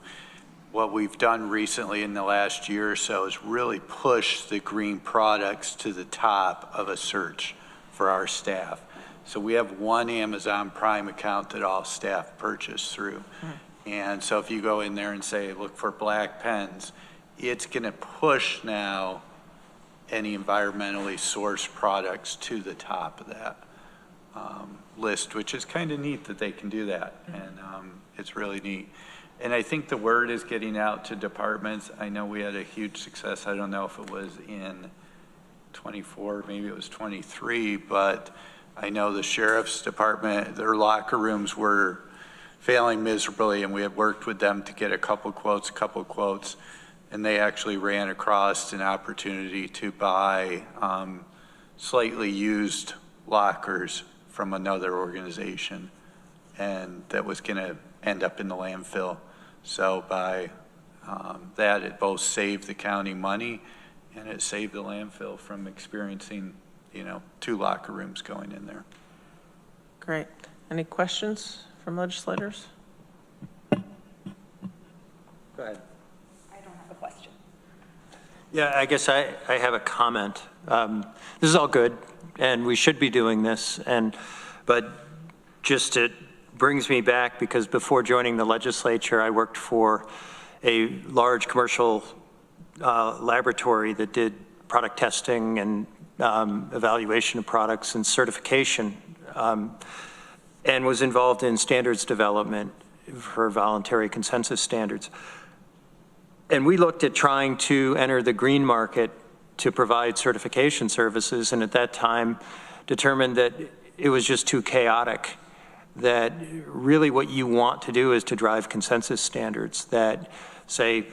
what we've done recently in the last year or so is really push the green products to the top of a search for our staff. So we have one Amazon Prime account that all staff purchase through. And so if you go in there and say, look for black pens, it's gonna push now any environmentally sourced products to the top of that list, which is kind of neat that they can do that. And it's really neat. And I think the word is getting out to departments. I know we had a huge success. I don't know if it was in 24, maybe it was 23, but I know the sheriff's department, their locker rooms were failing miserably, and we had worked with them to get a couple quotes, and they actually ran across an opportunity to buy slightly used lockers from another organization, and that was gonna end up in the landfill. So by that, it both saved the county money and it saved the landfill from experiencing, 2 locker rooms going in there. Great. Any questions from legislators? Go ahead. I don't have a question. Yeah, I guess I have a comment. This is all good, and we should be doing this, but just it brings me back because before joining the legislature, I worked for a large commercial laboratory that did product testing and evaluation of products and certification, and was involved in standards development for voluntary consensus standards. And we looked at trying to enter the green market to provide certification services, and at that time determined that it was just too chaotic, that really what you want to do is to drive consensus standards that say,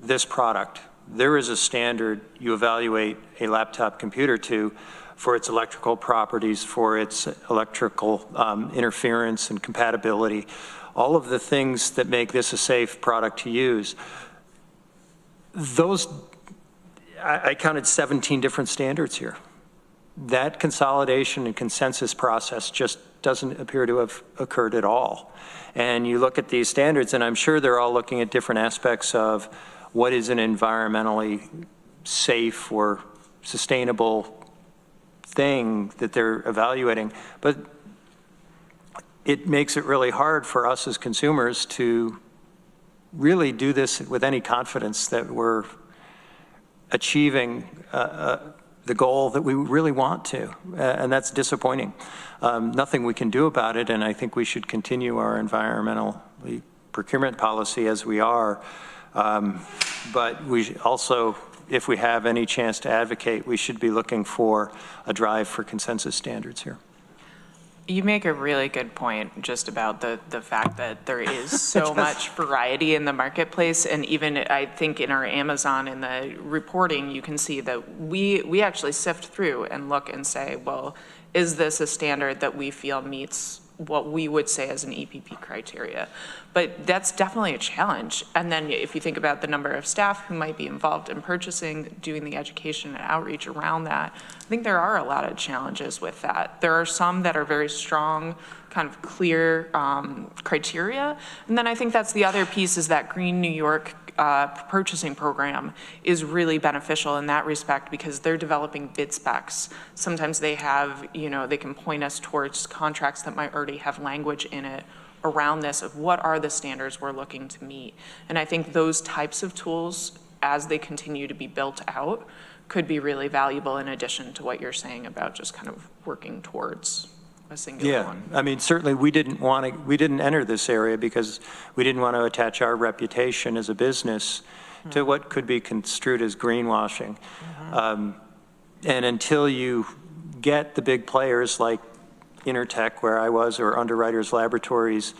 this product, there is a standard you evaluate a laptop computer to for its electrical properties, for its electrical interference and compatibility, all of the things that make this a safe product to use. Those, I counted 17 different standards here. That consolidation and consensus process just doesn't appear to have occurred at all. And you look at these standards, and I'm sure they're all looking at different aspects of what is an environmentally safe or sustainable thing that they're evaluating. But it makes it really hard for us as consumers to really do this with any confidence that we're achieving the goal that we really want to, and that's disappointing. Nothing we can do about it, and I think we should continue our environmental procurement policy as we are, but we also if we have any chance to advocate, we should be looking for a drive for consensus standards here. You make a really good point just about the fact that there is so much variety in the marketplace. And even I think in our Amazon in the reporting, you can see that we actually sift through and look and say, well, is this a standard that we feel meets what we would say as an EPP criteria? But that's definitely a challenge. And then if you think about the number of staff who might be involved in purchasing, doing the education and outreach around that, I think there are a lot of challenges with that. There are some that are very strong, kind of clear criteria. And then I think that's the other piece, is that Green New York purchasing program is really beneficial in that respect, because they're developing bid specs. Sometimes they have, they can point us towards contracts that might already have language in it around this of what are the standards we're looking to meet. And I think those types of tools, as they continue to be built out, could be really valuable in addition to what you're saying about just kind of working towards a singular one. I mean, certainly we didn't enter this area because we didn't want to attach our reputation as a business to what could be construed as greenwashing. And until you get the big players like Intertech, where I was, or Underwriters Laboratories,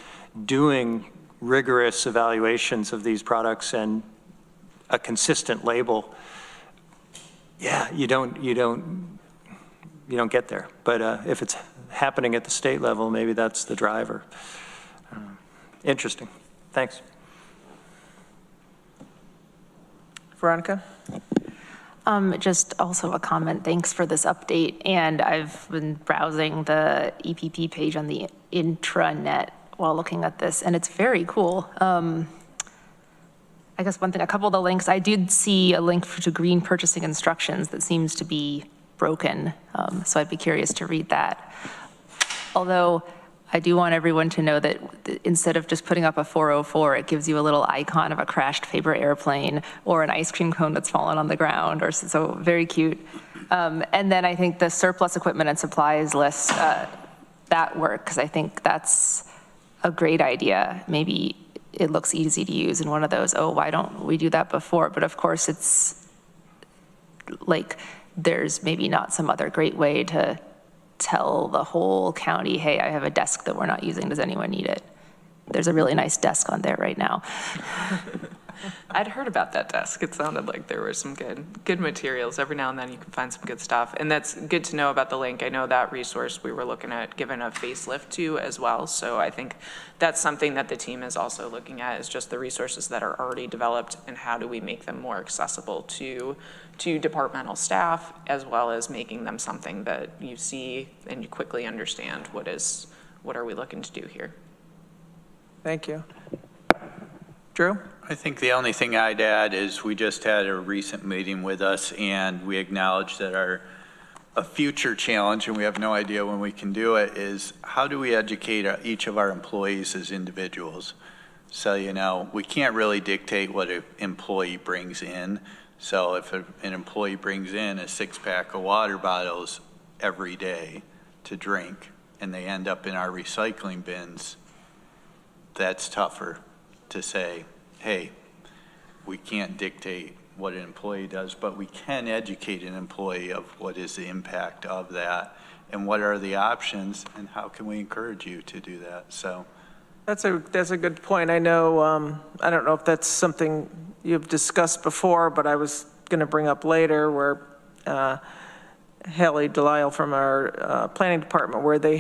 doing rigorous evaluations of these products and a consistent label, you don't get there. But if it's happening at the state level, maybe that's the driver. Interesting. Thanks. Veronica? Just also a comment, thanks for this update. And I've been browsing the EPP page on the intranet while looking at this, and it's very cool. I guess one thing, a couple of the links, I did see a link to green purchasing instructions that seems to be broken, so I'd be curious to read that. Although I do want everyone to know that instead of just putting up a 404, it gives you a little icon of a crashed paper airplane or an ice cream cone that's fallen on the ground, or so very cute. And then I think the surplus equipment and supplies list, that work, because I think that's a great idea. Maybe it looks easy to use in one of those, oh, why don't we do that before? But of course it's like, there's maybe not some other great way to tell the whole county, hey, I have a desk that we're not using, does anyone need it? There's a really nice desk on there right now. I'd heard about that desk. It sounded like there were some good materials. Every now and then you can find some good stuff. And that's good to know about the link. I know that resource we were looking at giving a facelift to as well. So I think that's something that the team is also looking at, is just the resources that are already developed and how do we make them more accessible to departmental staff, as well as making them something that you see and you quickly understand what are we looking to do here. Thank you. Drew? I think the only thing I'd add is we just had a recent meeting with us, and we acknowledged that a future challenge, and we have no idea when we can do it, is how do we educate each of our employees as individuals? So, we can't really dictate what an employee brings in. So if an employee brings in a 6-pack of water bottles every day to drink, and they end up in our recycling bins, that's tougher to say, hey, we can't dictate what an employee does, but we can educate an employee of what is the impact of that and what are the options and how can we encourage you to do that. So that's a good point. I know, I don't know if that's something you've discussed before, but I was going to bring up later, where Haley Delisle from our planning department, where they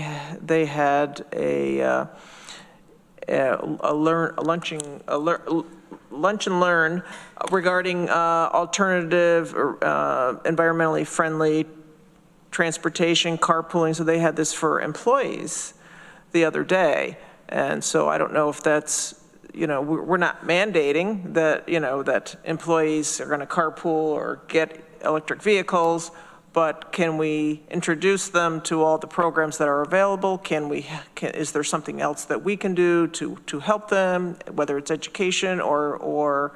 had a lunch and learn regarding alternative or environmentally friendly transportation, carpooling. So they had this for employees the other day. And so I don't know if that's, we're not mandating that, that employees are going to carpool or get electric vehicles, but can we introduce them to all the programs that are available? Is there something else that we can do to help them, whether it's education or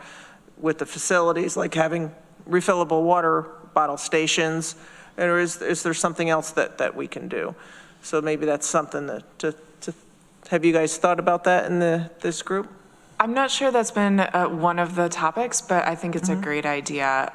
with the facilities, like having refillable water bottle stations? Or is there something else that we can do? So maybe that's something that have you guys thought about that in this group? I'm not sure that's been one of the topics, but I think it's a great idea.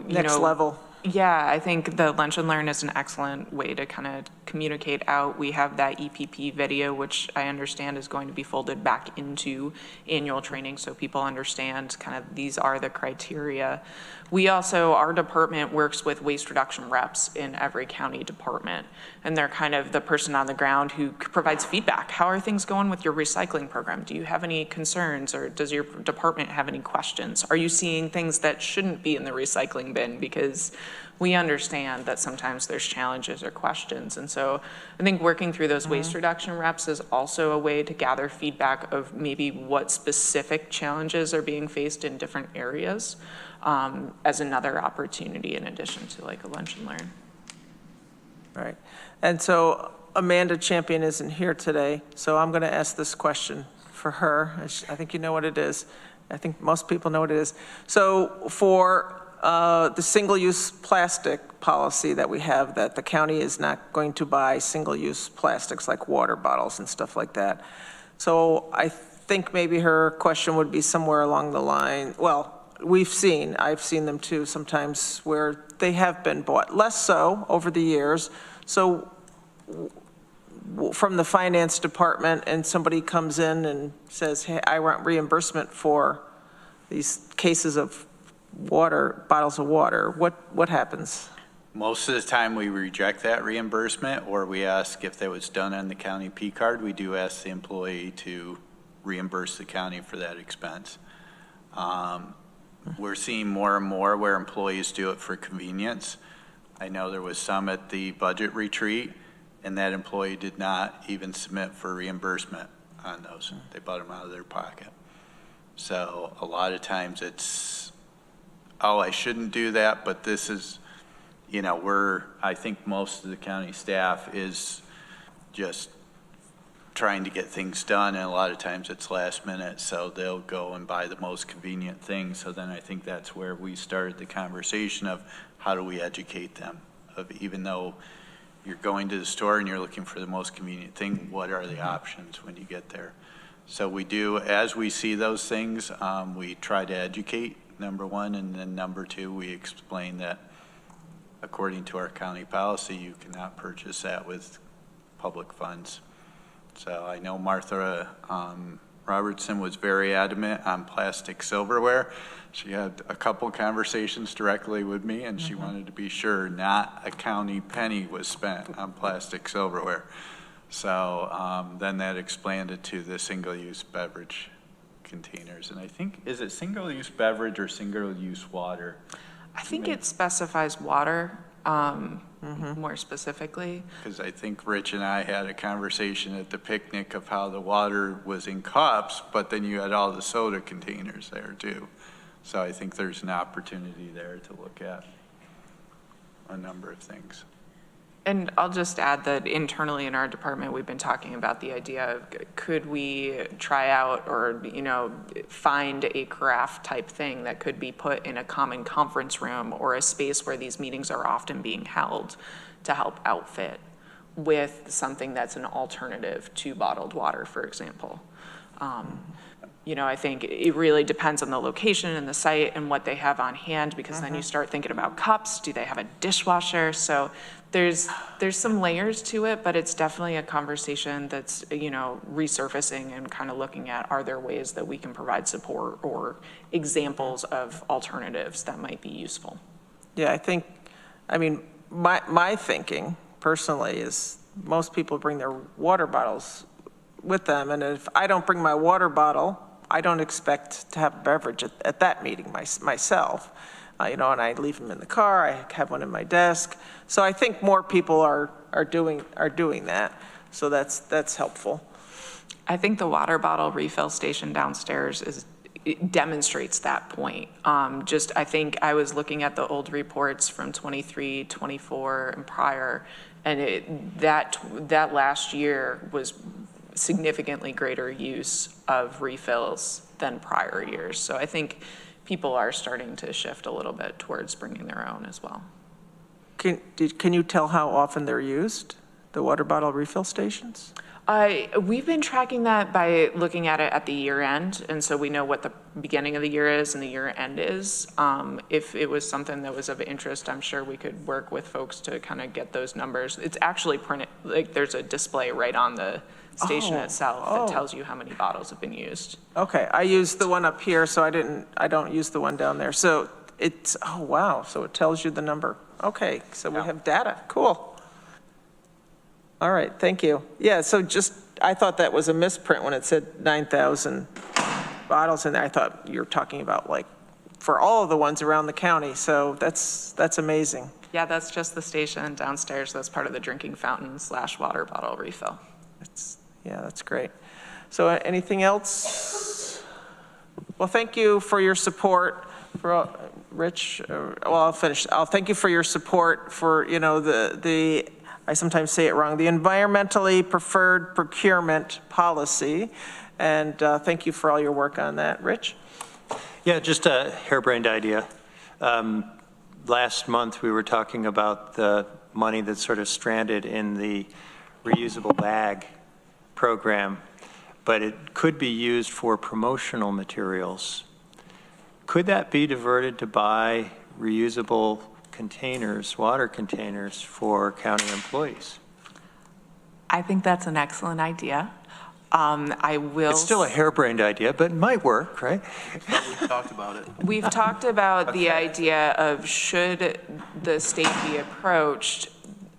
Next level. Yeah, I think the Lunch and Learn is an excellent way to kind of communicate out. We have that EPP video, which I understand is going to be folded back into annual training so people understand kind of these are the criteria. We also, our department works with waste reduction reps in every county department, and they're kind of the person on the ground who provides feedback. How are things going with your recycling program? Do you have any concerns, or does your department have any questions? Are you seeing things that shouldn't be in the recycling bin? Because we understand that sometimes there's challenges or questions. And so I think working through those waste reduction reps is also a way to gather feedback of maybe what specific challenges are being faced in different areas, as another opportunity in addition to like a Lunch and Learn. Right. And so Amanda Champion isn't here today, so I'm going to ask this question for her. I think you know what it is. I think most people know what it is. So for the single-use plastic policy that we have, that the county is not going to buy single-use plastics like water bottles and stuff like that. So I think maybe her question would be somewhere along the line, well, I've seen them too sometimes where they have been bought, less so over the years. So from the finance department and somebody comes in and says, hey, I want reimbursement for these cases of water, bottles of water, what happens? Most of the time we reject that reimbursement, or we ask if that was done on the county P card. We do ask the employee to reimburse the county for that expense. We're seeing more and more where employees do it for convenience. I know there was some at the budget retreat, and that employee did not even submit for reimbursement on those. They bought them out of their pocket. So a lot of times it's, oh, I shouldn't do that, but this is, you know, I think most of the county staff is just trying to get things done, and a lot of times it's last minute, so they'll go and buy the most convenient thing. So then I think that's where we started the conversation of how do we educate them, of even though you're going to the store and you're looking for the most convenient thing, what are the options when you get there? So we do, as we see those things, we try to educate, number one, and then number two, we explain that according to our county policy, you cannot purchase that with public funds. So I know Martha Robertson was very adamant on plastic silverware. She had a couple conversations directly with me, and she wanted to be sure not a county penny was spent on plastic silverware. So then that expanded to the single-use beverage containers. And I think, is it single-use beverage or single-use water? I think it specifies water more specifically. Because I think Rich and I had a conversation at the picnic of how the water was in cups, but then you had all the soda containers there too. So I think there's an opportunity there to look at a number of things. And I'll just add that internally in our department, we've been talking about the idea of could we try out or, you know, find a craft type thing that could be put in a common conference room or a space where these meetings are often being held to help outfit with something that's an alternative to bottled water, for example. You know, I think it really depends on the location and the site and what they have on hand, because then you start thinking about cups. Do they have a dishwasher? So there's some layers to it, but it's definitely a conversation that's, you know, resurfacing and kind of looking at, are there ways that we can provide support or examples of alternatives that might be useful? Yeah, I mean, my thinking personally is most people bring their water bottles with them, and if I don't bring my water bottle, I don't expect to have a beverage at that meeting myself. You know, and I leave them in the car. I have one in my desk. So I think more people are doing that. So that's helpful. I think the water bottle refill station downstairs it demonstrates that point. I think I was looking at the old reports from 23, 24, and prior, and that last year was significantly greater use of refills than prior years. So I think people are starting to shift a little bit towards bringing their own as well. Can you tell how often they're used, the water bottle refill stations? We've been tracking that by looking at it at the year end, and so we know what the beginning of the year is and the year end is. If it was something that was of interest, I'm sure we could work with folks to kind of get those numbers. It's actually printed, like there's a display right on the station itself that tells you how many bottles have been used. Okay, I used the one up here, so I don't use the one down there. So it's, oh wow, so it tells you the number. Okay, so we have data, cool. All right, thank you. Yeah, so just, I thought that was a misprint when it said 9,000 bottles, and I thought you were talking about like for all of the ones around the county, so that's amazing. Yeah, that's just the station downstairs. That's part of the drinking fountain / water bottle refill. Yeah, that's great. So anything else? Well, thank you for your support, for Rich. Well, I'll finish. I'll thank you for your support for, you know, the I sometimes say it wrong, the environmentally preferred procurement policy. And thank you for all your work on that. Rich? Yeah, just a harebrained idea. Last month, we were talking about the money that's sort of stranded in the reusable bag program, but it could be used for promotional materials. Could that be diverted to buy reusable containers, water containers for county employees? I think that's an excellent idea. It's still a harebrained idea, but it might work, right? We talked about it. We've talked about the idea of, should the state be approached,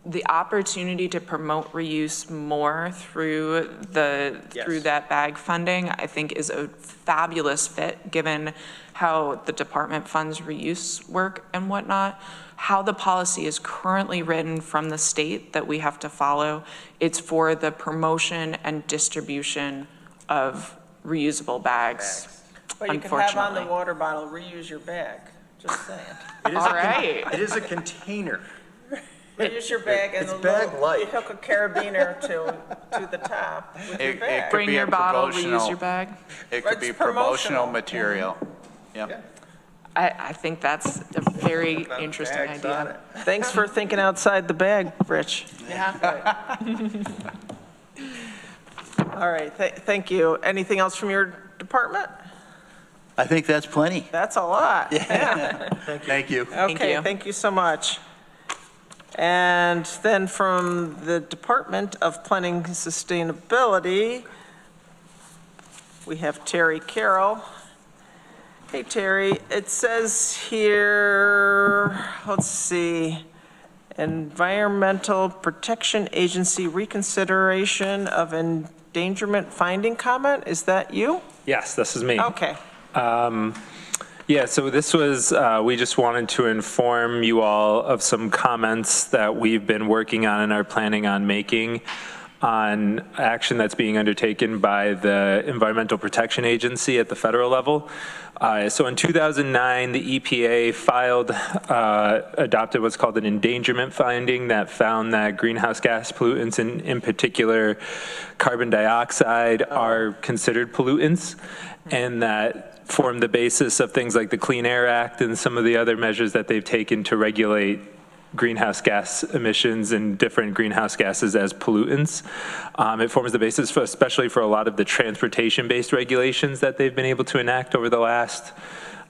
the opportunity to promote reuse more through that bag funding, I think is a fabulous fit, given how the department funds reuse work and whatnot. How the policy is currently written from the state that we have to follow, it's for the promotion and distribution of reusable bags. But you can have on the water bottle, reuse your bag, just saying. All right. It is a container. Reuse your bag and It's bag-like. you hook a carabiner to the top with your bag. Bring your bottle, reuse your bag. It could be It's promotional promotional. material. Yep. I think that's a very interesting idea. Thanks for thinking outside the bag, Rich. Yeah. All right, thank you. Anything else from your department? I think that's plenty. That's a lot. Thank you. Okay, thank you so much. And then from the Department of Planning and Sustainability, we have Terry Carroll. Hey, Terry, it says here, let's see, Environmental Protection Agency reconsideration of endangerment finding comment. Is that you? Yes, this is me. Okay. Yeah, so this was, we just wanted to inform you all of some comments that we've been working on and are planning on making on action that's being undertaken by the Environmental Protection Agency at the federal level. So in 2009, the EPA adopted what's called an endangerment finding that found that greenhouse gas pollutants, in particular carbon dioxide, are considered pollutants, and that form the basis of things like the Clean Air Act and some of the other measures that they've taken to regulate greenhouse gas emissions and different greenhouse gases as pollutants. It forms the basis for, especially for a lot of the transportation-based regulations that they've been able to enact over the last,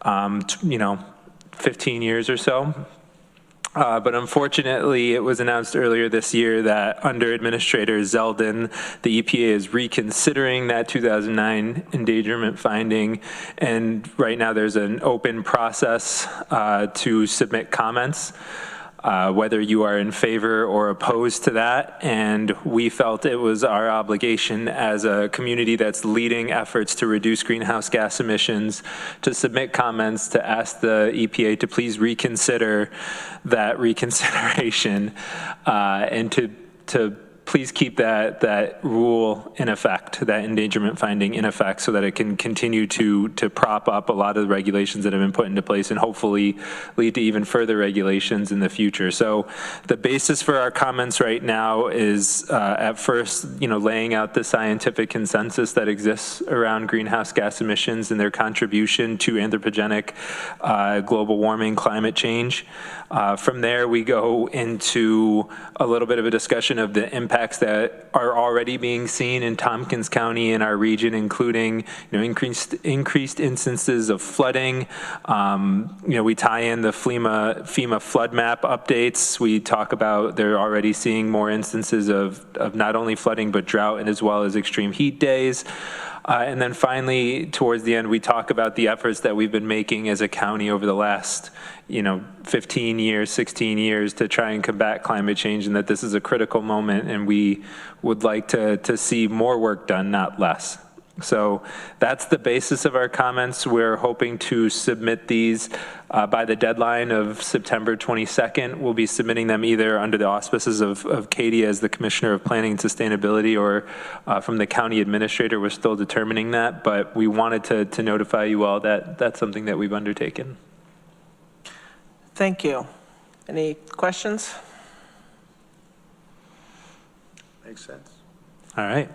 15 years or so. But unfortunately, it was announced earlier this year that under Administrator Zeldin, the EPA is reconsidering that 2009 endangerment finding. And right now there's an open process to submit comments, whether you are in favor or opposed to that. And we felt it was our obligation as a community that's leading efforts to reduce greenhouse gas emissions to submit comments to ask the EPA to please reconsider that reconsideration and to please keep that rule in effect, that endangerment finding in effect, so that it can continue to prop up a lot of the regulations that have been put into place and hopefully lead to even further regulations in the future. So the basis for our comments right now is at first, laying out the scientific consensus that exists around greenhouse gas emissions and their contribution to anthropogenic global warming, climate change. From there, we go into a little bit of a discussion of the impact impacts that are already being seen in Tompkins County and our region, including increased instances of flooding. We tie in the FEMA flood map updates. We talk about they're already seeing more instances of not only flooding but drought, and as well as extreme heat days. And then finally, towards the end, we talk about the efforts that we've been making as a county over the last 15 years, 16 years to try and combat climate change, and that this is a critical moment, and we would like to see more work done, not less. So that's the basis of our comments. We're hoping to submit these by the deadline of September 22nd. We'll be submitting them either under the auspices of Katie as the Commissioner of Planning and Sustainability, or from the County Administrator. We're still determining that, but we wanted to notify you all that that's something that we've undertaken. Thank you. Any questions? Makes sense. All right.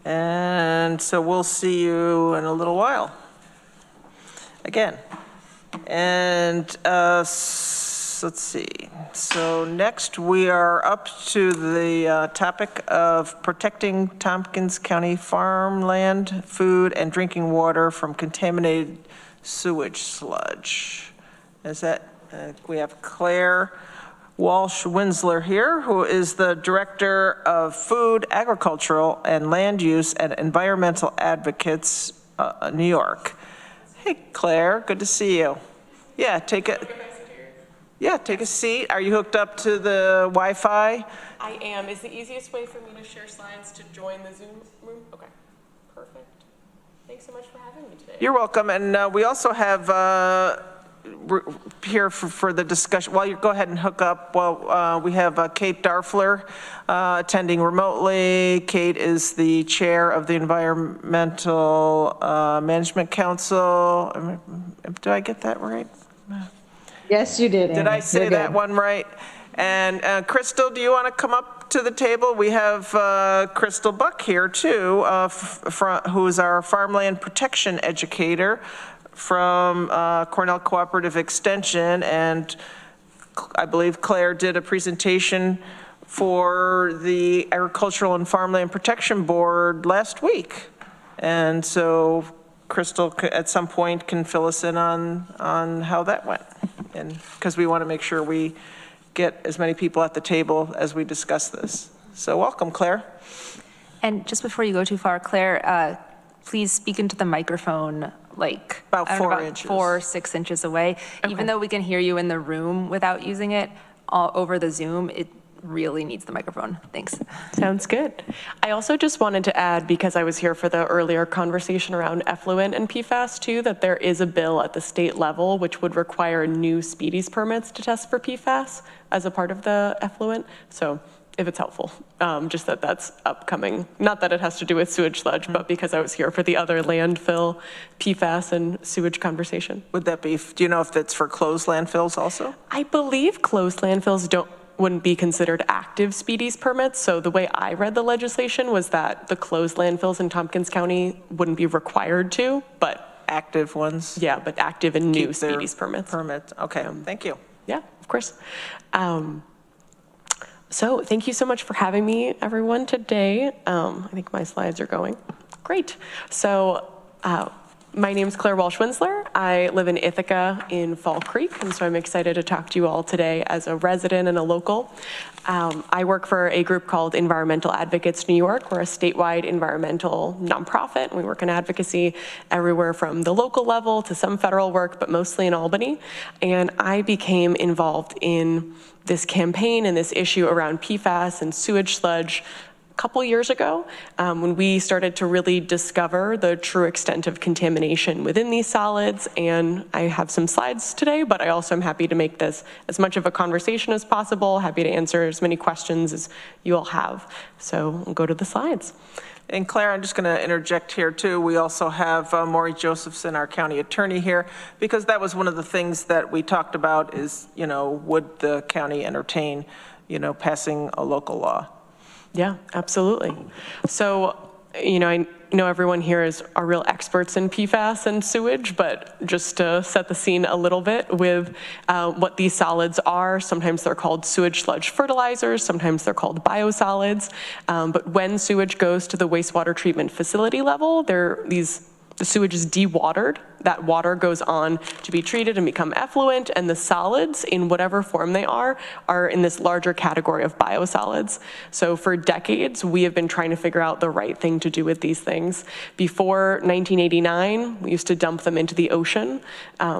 And so we'll see you in a little while. Again. And let's see. So next we are up to the topic of protecting Tompkins County farmland, food, and drinking water from contaminated sewage sludge. Is that, we have Claire Walsh-Winsler here, who is the Director of Food, Agricultural, and Land Use and Environmental Advocates, New York. Hey, Claire, good to see you. Yeah, take a seat. Are you hooked up to the Wi-Fi? I am. Is the easiest way for me to share slides to join the Zoom room? Okay, perfect. Thanks so much for having me today. You're welcome. And we also have here for the discussion. Well, you go ahead and hook up. Well, we have Kate Darfler attending remotely. Kate is the chair of the Environmental Management Council. Did I get that right? Yes, you did. Did I say that one right? And Crystal, do you want to come up to the table? We have Crystal Buck here too, who is our farmland protection educator from Cornell Cooperative Extension, and I believe Claire did a presentation for the Agricultural and Farmland Protection Board last week. And so Crystal at some point can fill us in on how that went, and because we want to make sure we get as many people at the table as we discuss this. So welcome, Claire. And just before you go too far, Claire, please speak into the microphone like about 4 inches. 4 or 6 inches away. Okay. Even though we can hear you in the room without using it over the Zoom, it really needs the microphone. Thanks. Sounds good. I also just wanted to add, because I was here for the earlier conversation around effluent and PFAS too, that there is a bill at the state level which would require new speedies permits to test for PFAS as a part of the effluent. So if it's helpful, just that's upcoming. Not that it has to do with sewage sludge, but because I was here for the other landfill, PFAS, and sewage conversation. Would that be, do you know if that's for closed landfills also? I believe closed landfills wouldn't be considered active speedies permits. So the way I read the legislation was that the closed landfills in Tompkins County wouldn't be required to, but active ones? Yeah, but active and new speedies permits. Okay, thank you. Yeah, of course. So thank you so much for having me, everyone, today. I think my slides are going. Great. So my name is Claire Walsh-Winsler. I live in Ithaca in Fall Creek, and so I'm excited to talk to you all today as a resident and a local. I work for a group called Environmental Advocates New York. We're a statewide environmental nonprofit, and we work in advocacy everywhere from the local level to some federal work, but mostly in Albany. And I became involved in this campaign and this issue around PFAS and sewage sludge a couple years ago, when we started to really discover the true extent of contamination within these solids. And I have some slides today, but I also am happy to make this as much of a conversation as possible, happy to answer as many questions as you all have. So we'll go to the slides. And Claire, I'm just going to interject here too. We also have Maury Josephson, our county attorney here, because that was one of the things that we talked about is, would the county entertain, passing a local law? Yeah, absolutely. So I know everyone here are real experts in PFAS and sewage, but just to set the scene a little bit with what these solids are, sometimes they're called sewage sludge fertilizers, sometimes they're called biosolids, but when sewage goes to the wastewater treatment facility level, the sewage is dewatered. That water goes on to be treated and become effluent, and the solids, in whatever form they are in this larger category of biosolids. So for decades, we have been trying to figure out the right thing to do with these things. Before 1989, we used to dump them into the ocean.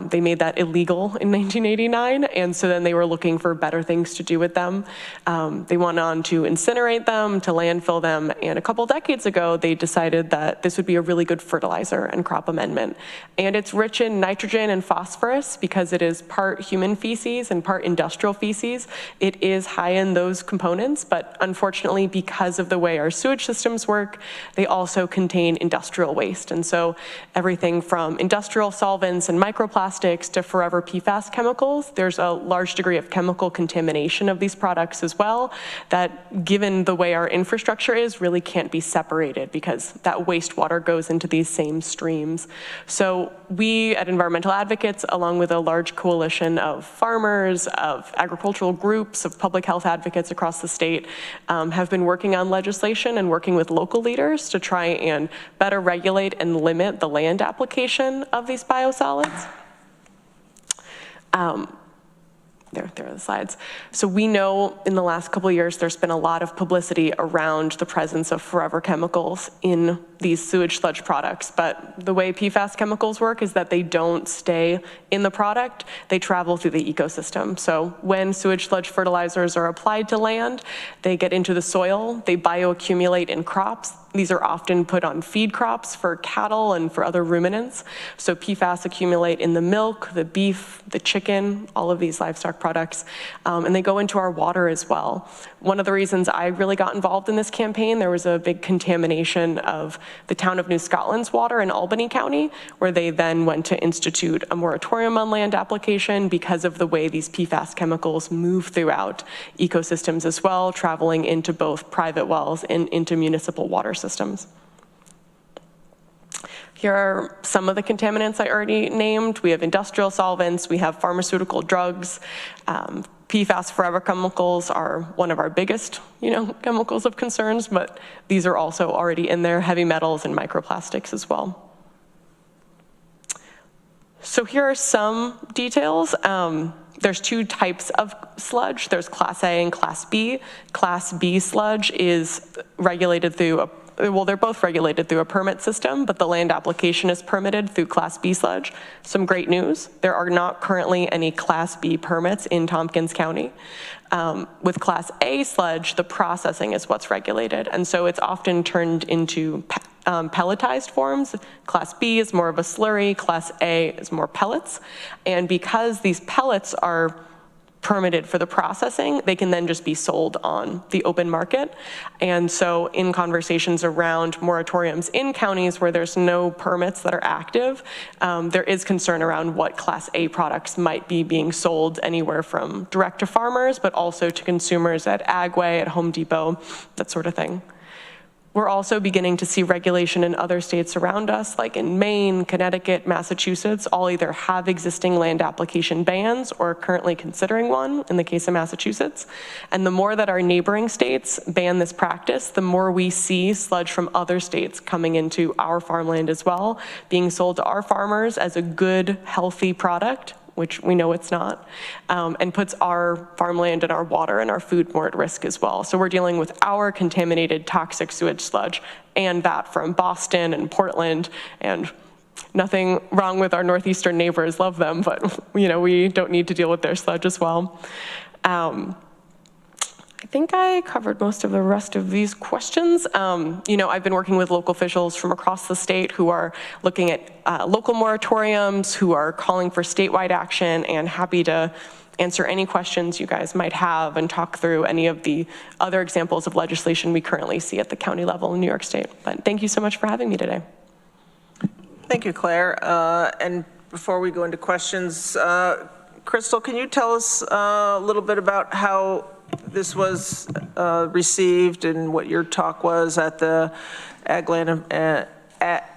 They made that illegal in 1989, and so then they were looking for better things to do with them. They went on to incinerate them, to landfill them, and a couple decades ago, they decided that this would be a really good fertilizer and crop amendment. And it's rich in nitrogen and phosphorus because it is part human feces and part industrial feces. It is high in those components, but unfortunately, because of the way our sewage systems work, they also contain industrial waste. And so everything from industrial solvents and microplastics to forever PFAS chemicals, there's a large degree of chemical contamination of these products as well that, given the way our infrastructure is, really can't be separated because that wastewater goes into these same streams. So we at Environmental Advocates, along with a large coalition of farmers, of agricultural groups, of public health advocates across the state, have been working on legislation and working with local leaders to try and better regulate and limit the land application of these biosolids. There are the slides. So we know in the last couple of years, there's been a lot of publicity around the presence of forever chemicals in these sewage sludge products. But the way PFAS chemicals work is that they don't stay in the product, they travel through the ecosystem. So when sewage sludge fertilizers are applied to land, they get into the soil, they bioaccumulate in crops. These are often put on feed crops for cattle and for other ruminants. So PFAS accumulate in the milk, the beef, the chicken, all of these livestock products, and they go into our water as well. One of the reasons I really got involved in this campaign, there was a big contamination of the town of New Scotland's water in Albany County, where they then went to institute a moratorium on land application because of the way these PFAS chemicals move throughout ecosystems as well, traveling into both private wells and into municipal water systems. Here are some of the contaminants I already named. We have industrial solvents, we have pharmaceutical drugs. PFAS forever chemicals are one of our biggest, chemicals of concerns, but these are also already in there, heavy metals and microplastics as well. So here are some details. There's two types of sludge. There's Class A and Class B. Class B sludge is regulated through they're both regulated through a permit system, but the land application is permitted through Class B sludge. Some great news, there are not currently any Class B permits in Tompkins County. With Class A sludge, the processing is what's regulated, and so it's often turned into pelletized forms. Class B is more of a slurry, Class A is more pellets, and because these pellets are permitted for the processing, they can then just be sold on the open market. And so in conversations around moratoriums in counties where there's no permits that are active, there is concern around what Class A products might be being sold anywhere from direct to farmers, but also to consumers at Agway, at Home Depot, that sort of thing. We're also beginning to see regulation in other states around us, like in Maine, Connecticut, Massachusetts, all either have existing land application bans or are currently considering one in the case of Massachusetts. And the more that our neighboring states ban this practice, the more we see sludge from other states coming into our farmland as well, being sold to our farmers as a good, healthy product, which we know it's not, and puts our farmland and our water and our food more at risk as well. So we're dealing with our contaminated toxic sewage sludge and that from Boston and Portland, and nothing wrong with our northeastern neighbors, love them, but we don't need to deal with their sludge as well. I think I covered most of the rest of these questions. I've been working with local officials from across the state who are looking at local moratoriums, who are calling for statewide action, and happy to answer any questions you guys might have and talk through any of the other examples of legislation we currently see at the county level in New York State. But thank you so much for having me today. Thank you, Claire. And before we go into questions, Crystal, can you tell us a little bit about how this was received and what your talk was at the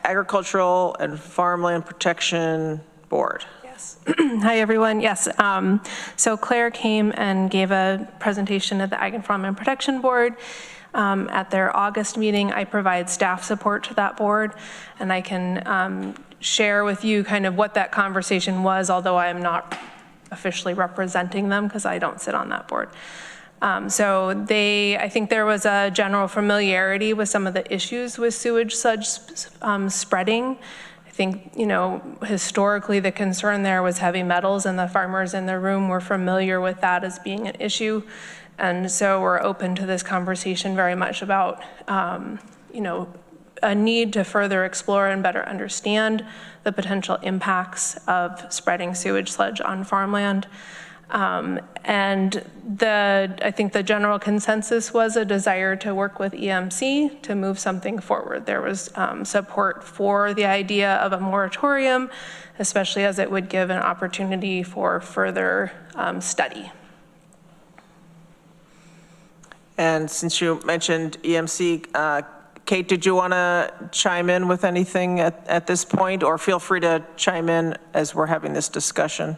Agricultural and Farmland Protection Board. Yes. Hi, everyone. Yes. So Claire came and gave a presentation at the Ag and Farmland Protection Board. At their August meeting, I provide staff support to that board, and I can share with you kind of what that conversation was, although I am not officially representing them because I don't sit on that board. So I think there was a general familiarity with some of the issues with sewage sludge spreading. I think, historically the concern there was heavy metals, and the farmers in the room were familiar with that as being an issue. And so we're open to this conversation very much about, a need to further explore and better understand the potential impacts of spreading sewage sludge on farmland. And I think the general consensus was a desire to work with EMC to move something forward. There was support for the idea of a moratorium, especially as it would give an opportunity for further study. And since you mentioned EMC, Kate, did you want to chime in with anything at this point, or feel free to chime in as we're having this discussion?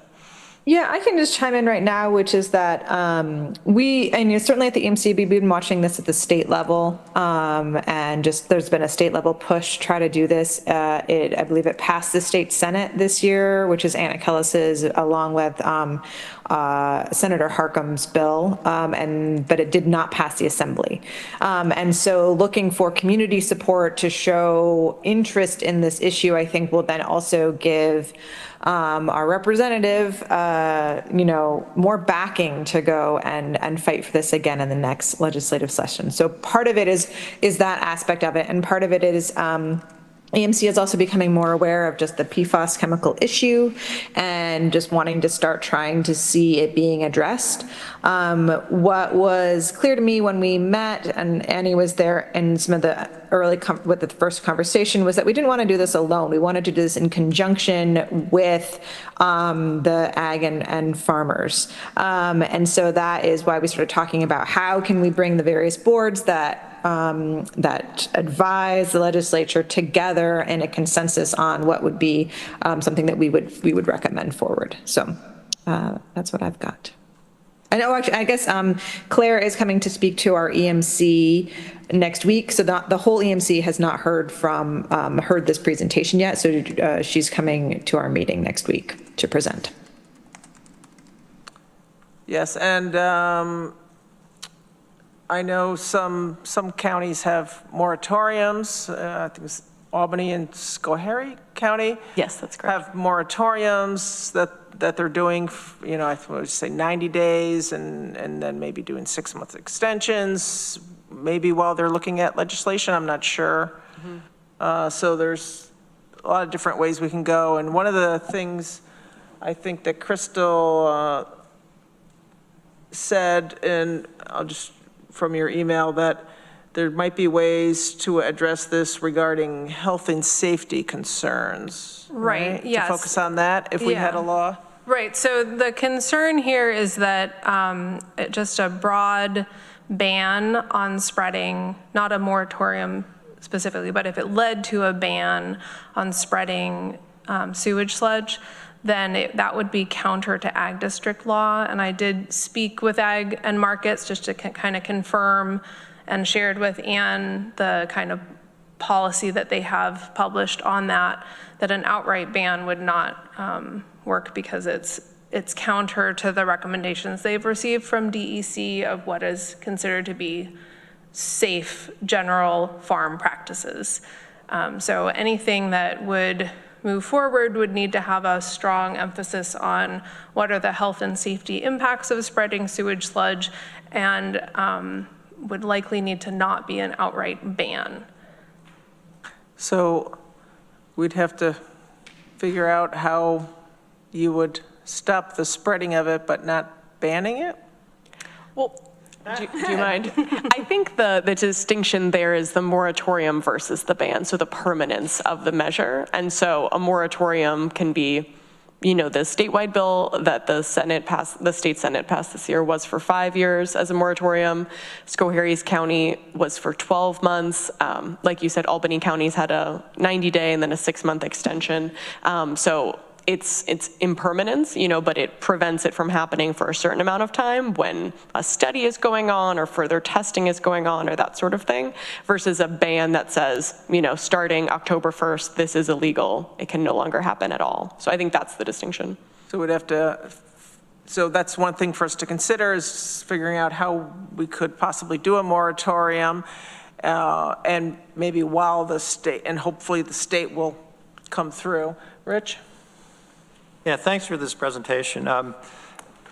Yeah, I can just chime in right now, which is that certainly at the EMC, we've been watching this at the state level, and there's been a state level push to try to do this. I believe it passed the state Senate this year, which is Anna Kellis's, along with Senator Harkin's bill, but it did not pass the Assembly. And so looking for community support to show interest in this issue, I think will then also give our representative, more backing to go and fight for this again in the next legislative session. So part of it is that aspect of it, and part of it is EMC is also becoming more aware of just the PFAS chemical issue and just wanting to start trying to see it being addressed. What was clear to me when we met, and Annie was there in some of the with the first conversation, was that we didn't want to do this alone. We wanted to do this in conjunction with the ag and farmers. And so that is why we started talking about how can we bring the various boards that advise the legislature together in a consensus on what would be something that we would recommend forward. So that's what I've got. I know, actually, I guess Claire is coming to speak to our EMC next week. So the whole EMC has not heard this presentation yet. So she's coming to our meeting next week to present. Yes, and I know some counties have moratoriums. I think it's Albany and Schoharie County. Yes, that's correct. Have moratoriums that they're doing, I would say 90 days and then maybe doing 6-month extensions, maybe while they're looking at legislation, I'm not sure. Mm-hmm. So there's a lot of different ways we can go. And one of the things I think that Crystal said, and I'll just, from your email, that there might be ways to address this regarding health and safety concerns. Right, yes. To focus on that if we had a law. Right, so the concern here is that just a broad ban on spreading, not a moratorium specifically, but if it led to a ban on spreading sewage sludge, then that would be counter to ag district law. And I did speak with ag and markets just to kind of confirm, and shared with Ann the kind of policy that they have published on that an outright ban would not work, because it's counter to the recommendations they've received from DEC of what is considered to be safe general farm practices. So anything that would move forward would need to have a strong emphasis on what are the health and safety impacts of spreading sewage sludge, and would likely need to not be an outright ban. So we'd have to figure out how you would stop the spreading of it, but not banning it? Well, do you mind? I think the distinction there is the moratorium versus the ban, so the permanence of the measure. And so a moratorium can be, the statewide bill that the state Senate passed this year was for 5 years as a moratorium. Schoharie County was for 12 months. Like you said, Albany County's had a 90-day and then a 6-month extension. So it's impermanence, but it prevents it from happening for a certain amount of time when a study is going on or further testing is going on or that sort of thing, versus a ban that says, starting October 1st, this is illegal. It can no longer happen at all. So I think that's the distinction. So that's one thing for us to consider, is figuring out how we could possibly do a moratorium, and maybe while the state, and hopefully the state will come through. Rich? Yeah, thanks for this presentation.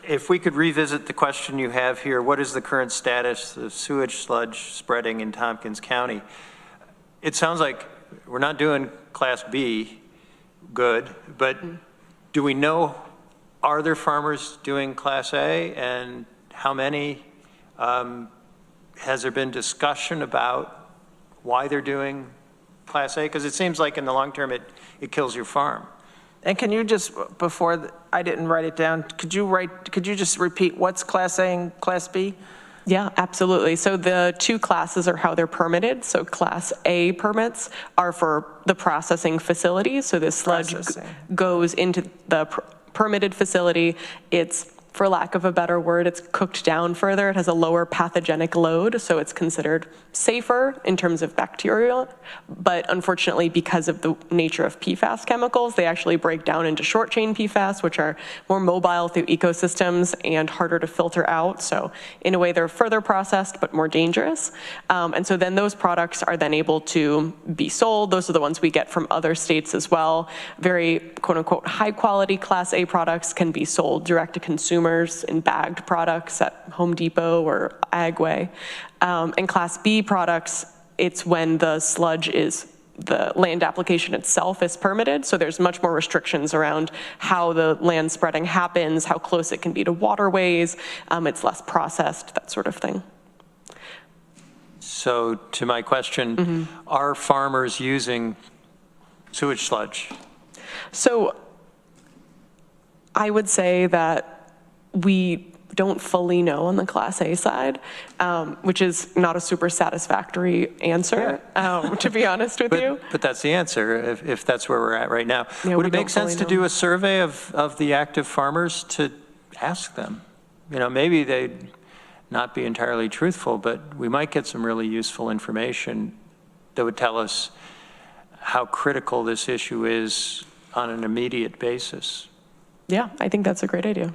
If we could revisit the question you have here, what is the current status of sewage sludge spreading in Tompkins County? It sounds like we're not doing Class B good, but do we know, are there farmers doing Class A, and how many? Has there been discussion about why they're doing Class A? Because it seems like in the long term it kills your farm. And can you just, I didn't write it down, could you just repeat what's Class A and Class B? Yeah, absolutely. So the two classes are how they're permitted. So Class A permits are for the processing facilities. So this sludge goes into the permitted facility. It's, for lack of a better word, it's cooked down further. It has a lower pathogenic load, so it's considered safer in terms of bacteria. But unfortunately, because of the nature of PFAS chemicals, they actually break down into short chain PFAS, which are more mobile through ecosystems and harder to filter out. So in a way, they're further processed, but more dangerous. And so then those products are then able to be sold. Those are the ones we get from other states as well. Very quote unquote high quality Class A products can be sold direct to consumers in bagged products at Home Depot or Agway. And Class B products, it's when the sludge is, the land application itself is permitted, so there's much more restrictions around how the land spreading happens, how close it can be to waterways, it's less processed, that sort of thing. So to my question, are farmers using sewage sludge? So I would say that we don't fully know on the Class A side, which is not a super satisfactory answer, to be honest with you. But that's the answer, if that's where we're at right now. Yeah, would it make sense to do a survey of the active farmers to ask them? Maybe they'd not be entirely truthful, but we might get some really useful information that would tell us how critical this issue is on an immediate basis. Yeah, I think that's a great idea.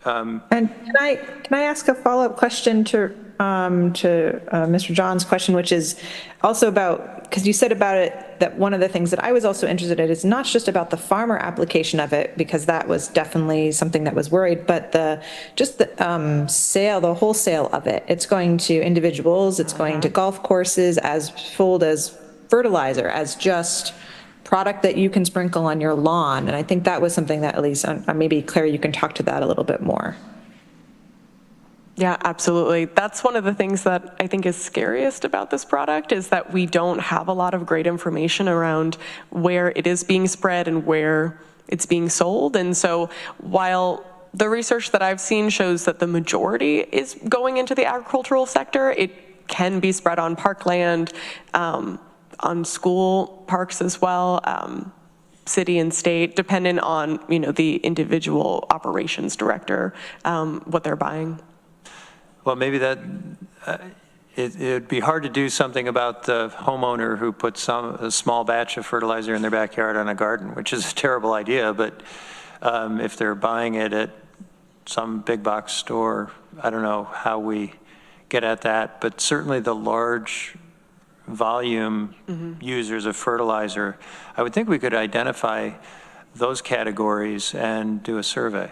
And can I ask a follow-up question to Mr. John's question, which is also about, because you said about it that one of the things that I was also interested in is not just about the farmer application of it, because that was definitely something that was worried, but the wholesale of it. It's going to individuals, it's going to golf courses as sold as fertilizer, as just product that you can sprinkle on your lawn. And I think that was something that, at least, maybe Claire, you can talk to that a little bit more. Yeah, absolutely. That's one of the things that I think is scariest about this product, is that we don't have a lot of great information around where it is being spread and where it's being sold. And so while the research that I've seen shows that the majority is going into the agricultural sector, it can be spread on parkland, on school parks as well, city and state, dependent on the individual operations director, what they're buying. Well, maybe that it'd be hard to do something about the homeowner who puts a small batch of fertilizer in their backyard on a garden, which is a terrible idea. But if they're buying it at some big box store, I don't know how we get at that. But certainly the large volume users of fertilizer, I would think we could identify those categories and do a survey.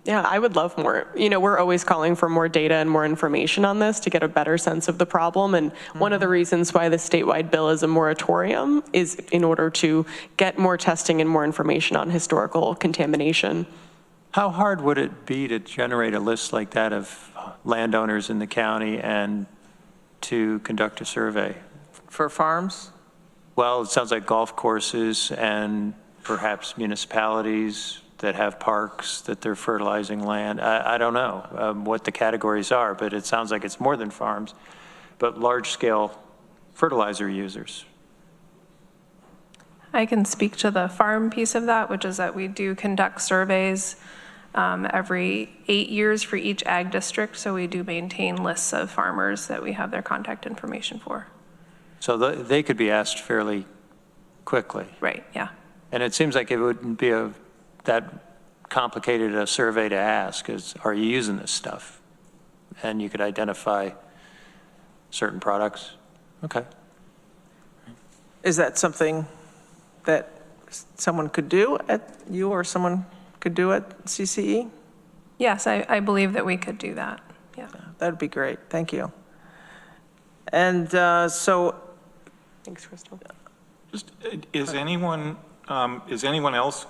Yeah, I would love more. We're always calling for more data and more information on this to get a better sense of the problem. And one of the reasons why the statewide bill is a moratorium is in order to get more testing and more information on historical contamination. How hard would it be to generate a list like that of landowners in the county and to conduct a survey? For farms? Well, it sounds like golf courses and perhaps municipalities that have parks that they're fertilizing land. I don't know what the categories are, but it sounds like it's more than farms, but large-scale fertilizer users. I can speak to the farm piece of that, which is that we do conduct surveys every 8 years for each ag district. So we do maintain lists of farmers that we have their contact information for. So they could be asked fairly quickly. Right, yeah. And it seems like it wouldn't be that complicated a survey to ask is, are you using this stuff? And you could identify certain products. Okay. Is that something that someone could do or someone could do at CCE? Yes, I believe that we could do that. Yeah. That'd be great. Thank you. And so. Thanks, Crystal. Just, is anyone else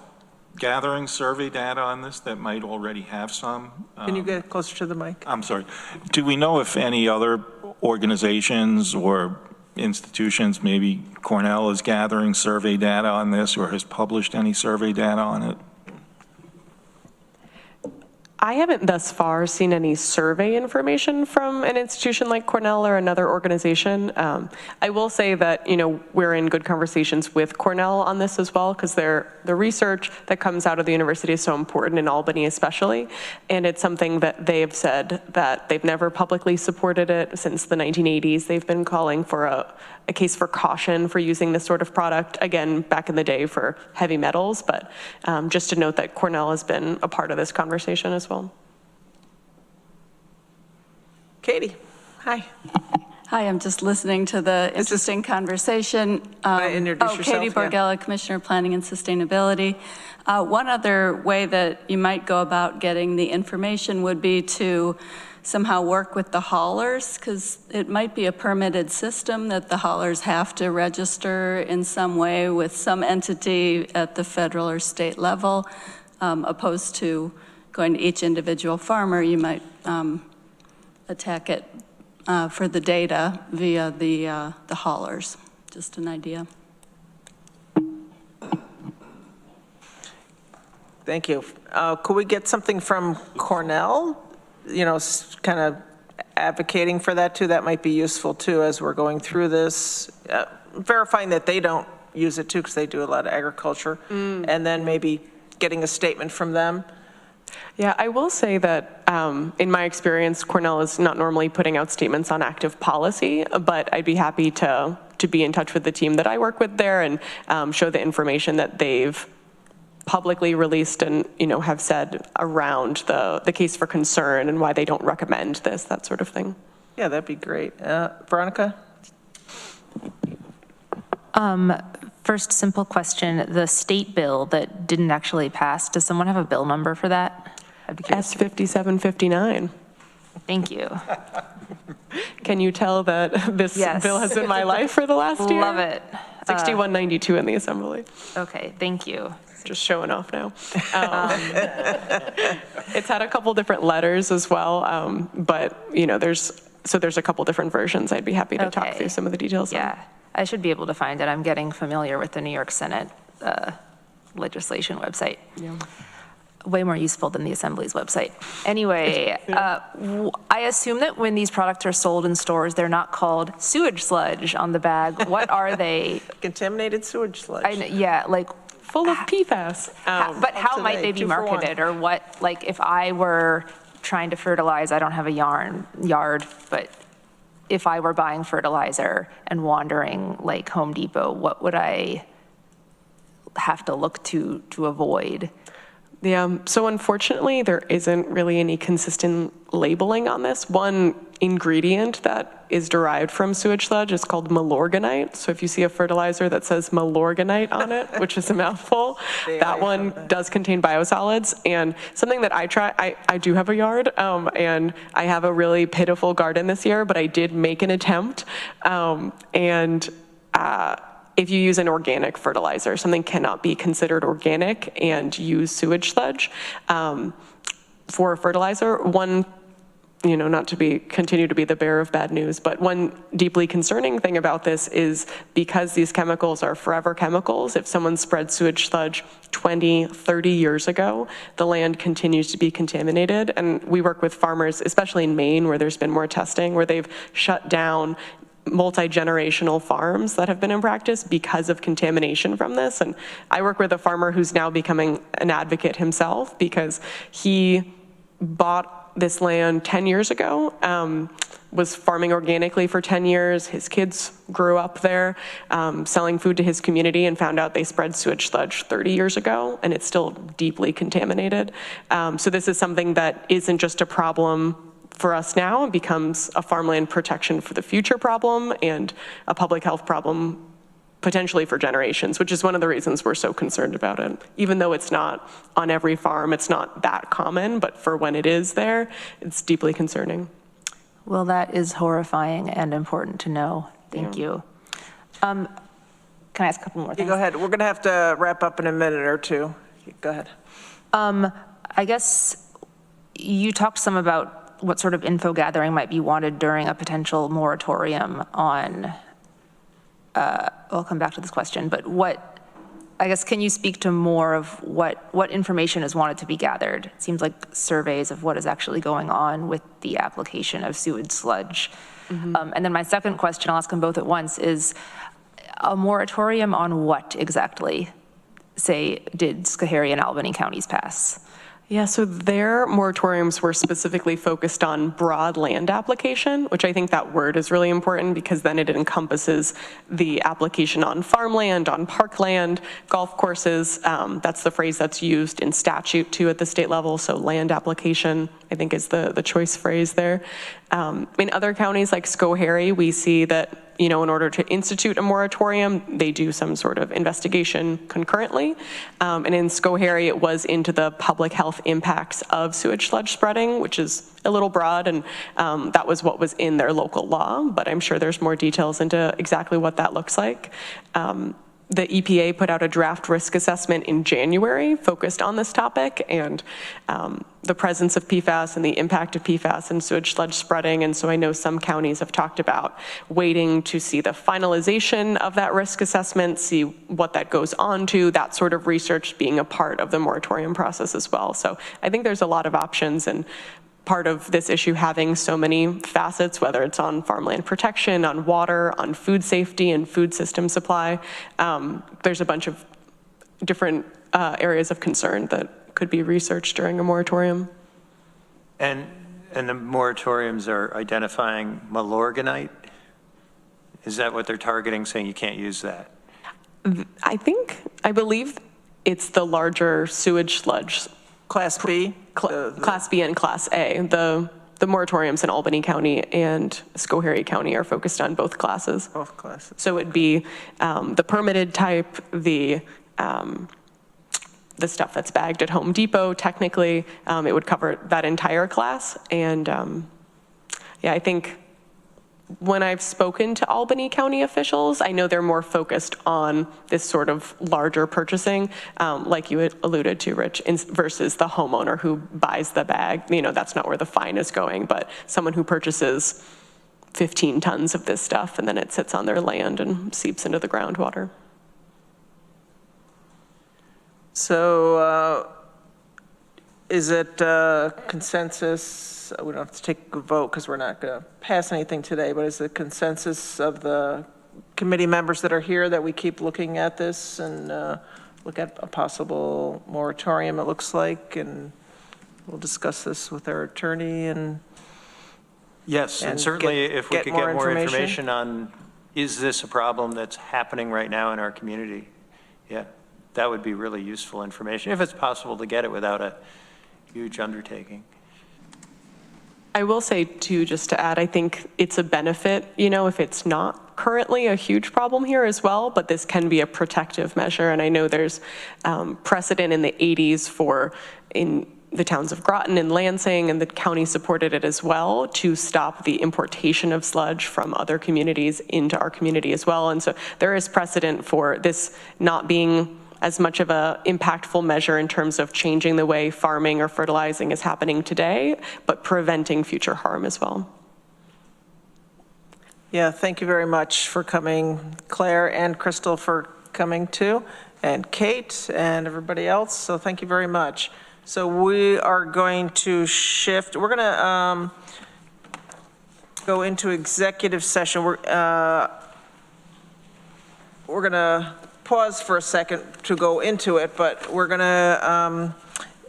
gathering survey data on this that might already have some? Can you get closer to the mic? I'm sorry. Do we know if any other organizations or institutions, maybe Cornell, is gathering survey data on this or has published any survey data on it? I haven't thus far seen any survey information from an institution like Cornell or another organization. I will say that, we're in good conversations with Cornell on this as well, because the research that comes out of the university is so important in Albany especially, and it's something that they've said that they've never publicly supported it since the 1980s. They've been calling for a case for caution for using this sort of product, again, back in the day for heavy metals, but just to note that Cornell has been a part of this conversation as well. Katie, hi. Hi, I'm just listening to the interesting conversation. Introduce yourself. Katie Borgella, Commissioner of Planning and Sustainability. One other way that you might go about getting the information would be to somehow work with the haulers, because it might be a permitted system that the haulers have to register in some way with some entity at the federal or state level, opposed to going to each individual farmer. You might attack it for the data via the haulers. Just an idea. Thank you. Could we get something from Cornell? Kind of advocating for that too. That might be useful too as we're going through this. Verifying that they don't use it too, because they do a lot of agriculture, and then maybe getting a statement from them. Yeah, I will say that in my experience, Cornell is not normally putting out statements on active policy, but I'd be happy to be in touch with the team that I work with there and show the information that they've publicly released and have said around the case for concern and why they don't recommend this, that sort of thing. Yeah, that'd be great. Veronica? First simple question, the state bill that didn't actually pass, does someone have a bill number for that? S5759. Thank you. Can you tell that this bill has been my life for the last year? Love it. 6192 in the Assembly. Okay, thank you. Just showing off now. It's had a couple different letters as well, but there's a couple different versions. I'd be happy to talk through some of the details. Yeah, I should be able to find it. I'm getting familiar with the New York Senate legislation website. Yeah. Way more useful than the Assembly's website. Anyway, I assume that when these products are sold in stores, they're not called sewage sludge on the bag. What are they? Contaminated sewage sludge. Full of PFAS. But how might they be marketed, or what? Like, if I were trying to fertilize, I don't have a yard, but if I were buying fertilizer and wandering like Home Depot, what would I have to look to avoid? Yeah, so unfortunately, there isn't really any consistent labeling on this. One ingredient that is derived from sewage sludge is called malorganite. So if you see a fertilizer that says malorganite on it, which is a mouthful, that one does contain biosolids. And something that I try, I do have a yard, and I have a really pitiful garden this year, but I did make an attempt. If you use an organic fertilizer, something cannot be considered organic and use sewage sludge for a fertilizer. One not to continue to be the bearer of bad news, but one deeply concerning thing about this is because these chemicals are forever chemicals, if someone spread sewage sludge 20, 30 years ago, the land continues to be contaminated. And we work with farmers, especially in Maine, where there's been more testing, where they've shut down multi-generational farms that have been in practice because of contamination from this. And I work with a farmer who's now becoming an advocate himself because he bought this land 10 years ago, was farming organically for 10 years. His kids grew up there, selling food to his community, and found out they spread sewage sludge 30 years ago, and it's still deeply contaminated. So this is something that isn't just a problem for us now, it becomes a farmland protection for the future problem and a public health problem potentially for generations, which is one of the reasons we're so concerned about it. Even though it's not on every farm, it's not that common, but for when it is there, it's deeply concerning. Well, that is horrifying and important to know. Thank you. Can I ask a couple more things? Go ahead. We're going to have to wrap up in a minute or two. Go ahead. I guess you talked some about what sort of info gathering might be wanted during a potential moratorium on, I'll come back to this question, but I guess, can you speak to more of what information is wanted to be gathered? It seems like surveys of what is actually going on with the application of sewage sludge. And then my second question, I'll ask them both at once, is a moratorium on what exactly, say, did Schoharie and Albany counties pass? Yeah, so their moratoriums were specifically focused on broad land application, which I think that word is really important because then it encompasses the application on farmland, on parkland, golf courses. That's the phrase that's used in statute too at the state level. So land application, I think, is the choice phrase there. In other counties like Schoharie, we see that in order to institute a moratorium, they do some sort of investigation concurrently. And in Schoharie, it was into the public health impacts of sewage sludge spreading, which is a little broad, and that was what was in their local law, but I'm sure there's more details into exactly what that looks like. The EPA put out a draft risk assessment in January focused on this topic and the presence of PFAS and the impact of PFAS and sewage sludge spreading. And so I know some counties have talked about waiting to see the finalization of that risk assessment, see what that goes on to, that sort of research being a part of the moratorium process as well. So I think there's a lot of options, and part of this issue having so many facets, whether it's on farmland protection, on water, on food safety and food system supply. There's a bunch of different areas of concern that could be researched during a moratorium. And the moratoriums are identifying malorganite? Is that what they're targeting, saying you can't use that? I believe it's the larger sewage sludge. Class B? Class B and Class A. The moratoriums in Albany County and Schoharie County are focused on both classes. Both classes. So it'd be the permitted type, the stuff that's bagged at Home Depot, technically. It would cover that entire class. And yeah, I think when I've spoken to Albany County officials, I know they're more focused on this sort of larger purchasing, like you had alluded to, Rich, versus the homeowner who buys the bag. That's not where the fine is going, but someone who purchases 15 tons of this stuff and then it sits on their land and seeps into the groundwater. So is it consensus? We don't have to take a vote because we're not going to pass anything today, but is the consensus of the committee members that are here that we keep looking at this and look at a possible moratorium, it looks like, and we'll discuss this with our attorney and yes, and certainly if we could get more information on, is this a problem that's happening right now in our community? Yeah, that would be really useful information, if it's possible to get it without a huge undertaking. I will say too, just to add, I think it's a benefit, if it's not currently a huge problem here as well, but this can be a protective measure. And I know there's precedent in the 80s for in the towns of Groton and Lansing, and the county supported it as well to stop the importation of sludge from other communities into our community as well. And so there is precedent for this not being as much of a impactful measure in terms of changing the way farming or fertilizing is happening today, but preventing future harm as well. Yeah, thank you very much for coming, Claire, and Crystal for coming too, and Kate and everybody else. So thank you very much. So we are going to shift. We're going to go into executive session. We're going to pause for a second to go into it, but we're going to,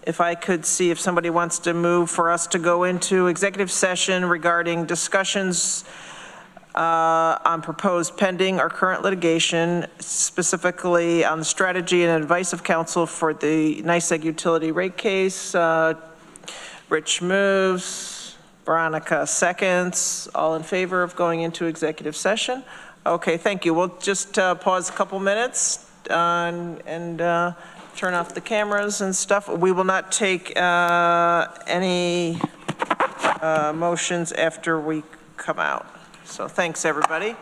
if I could see if somebody wants to move for us to go into executive session regarding discussions on proposed pending or current litigation, specifically on the strategy and advice of counsel for the NYSEG utility rate case. Rich moves, Veronica seconds. All in favor of going into executive session? Okay, thank you. We'll just pause a couple minutes and turn off the cameras and stuff. We will not take any motions after we come out. So thanks, everybody.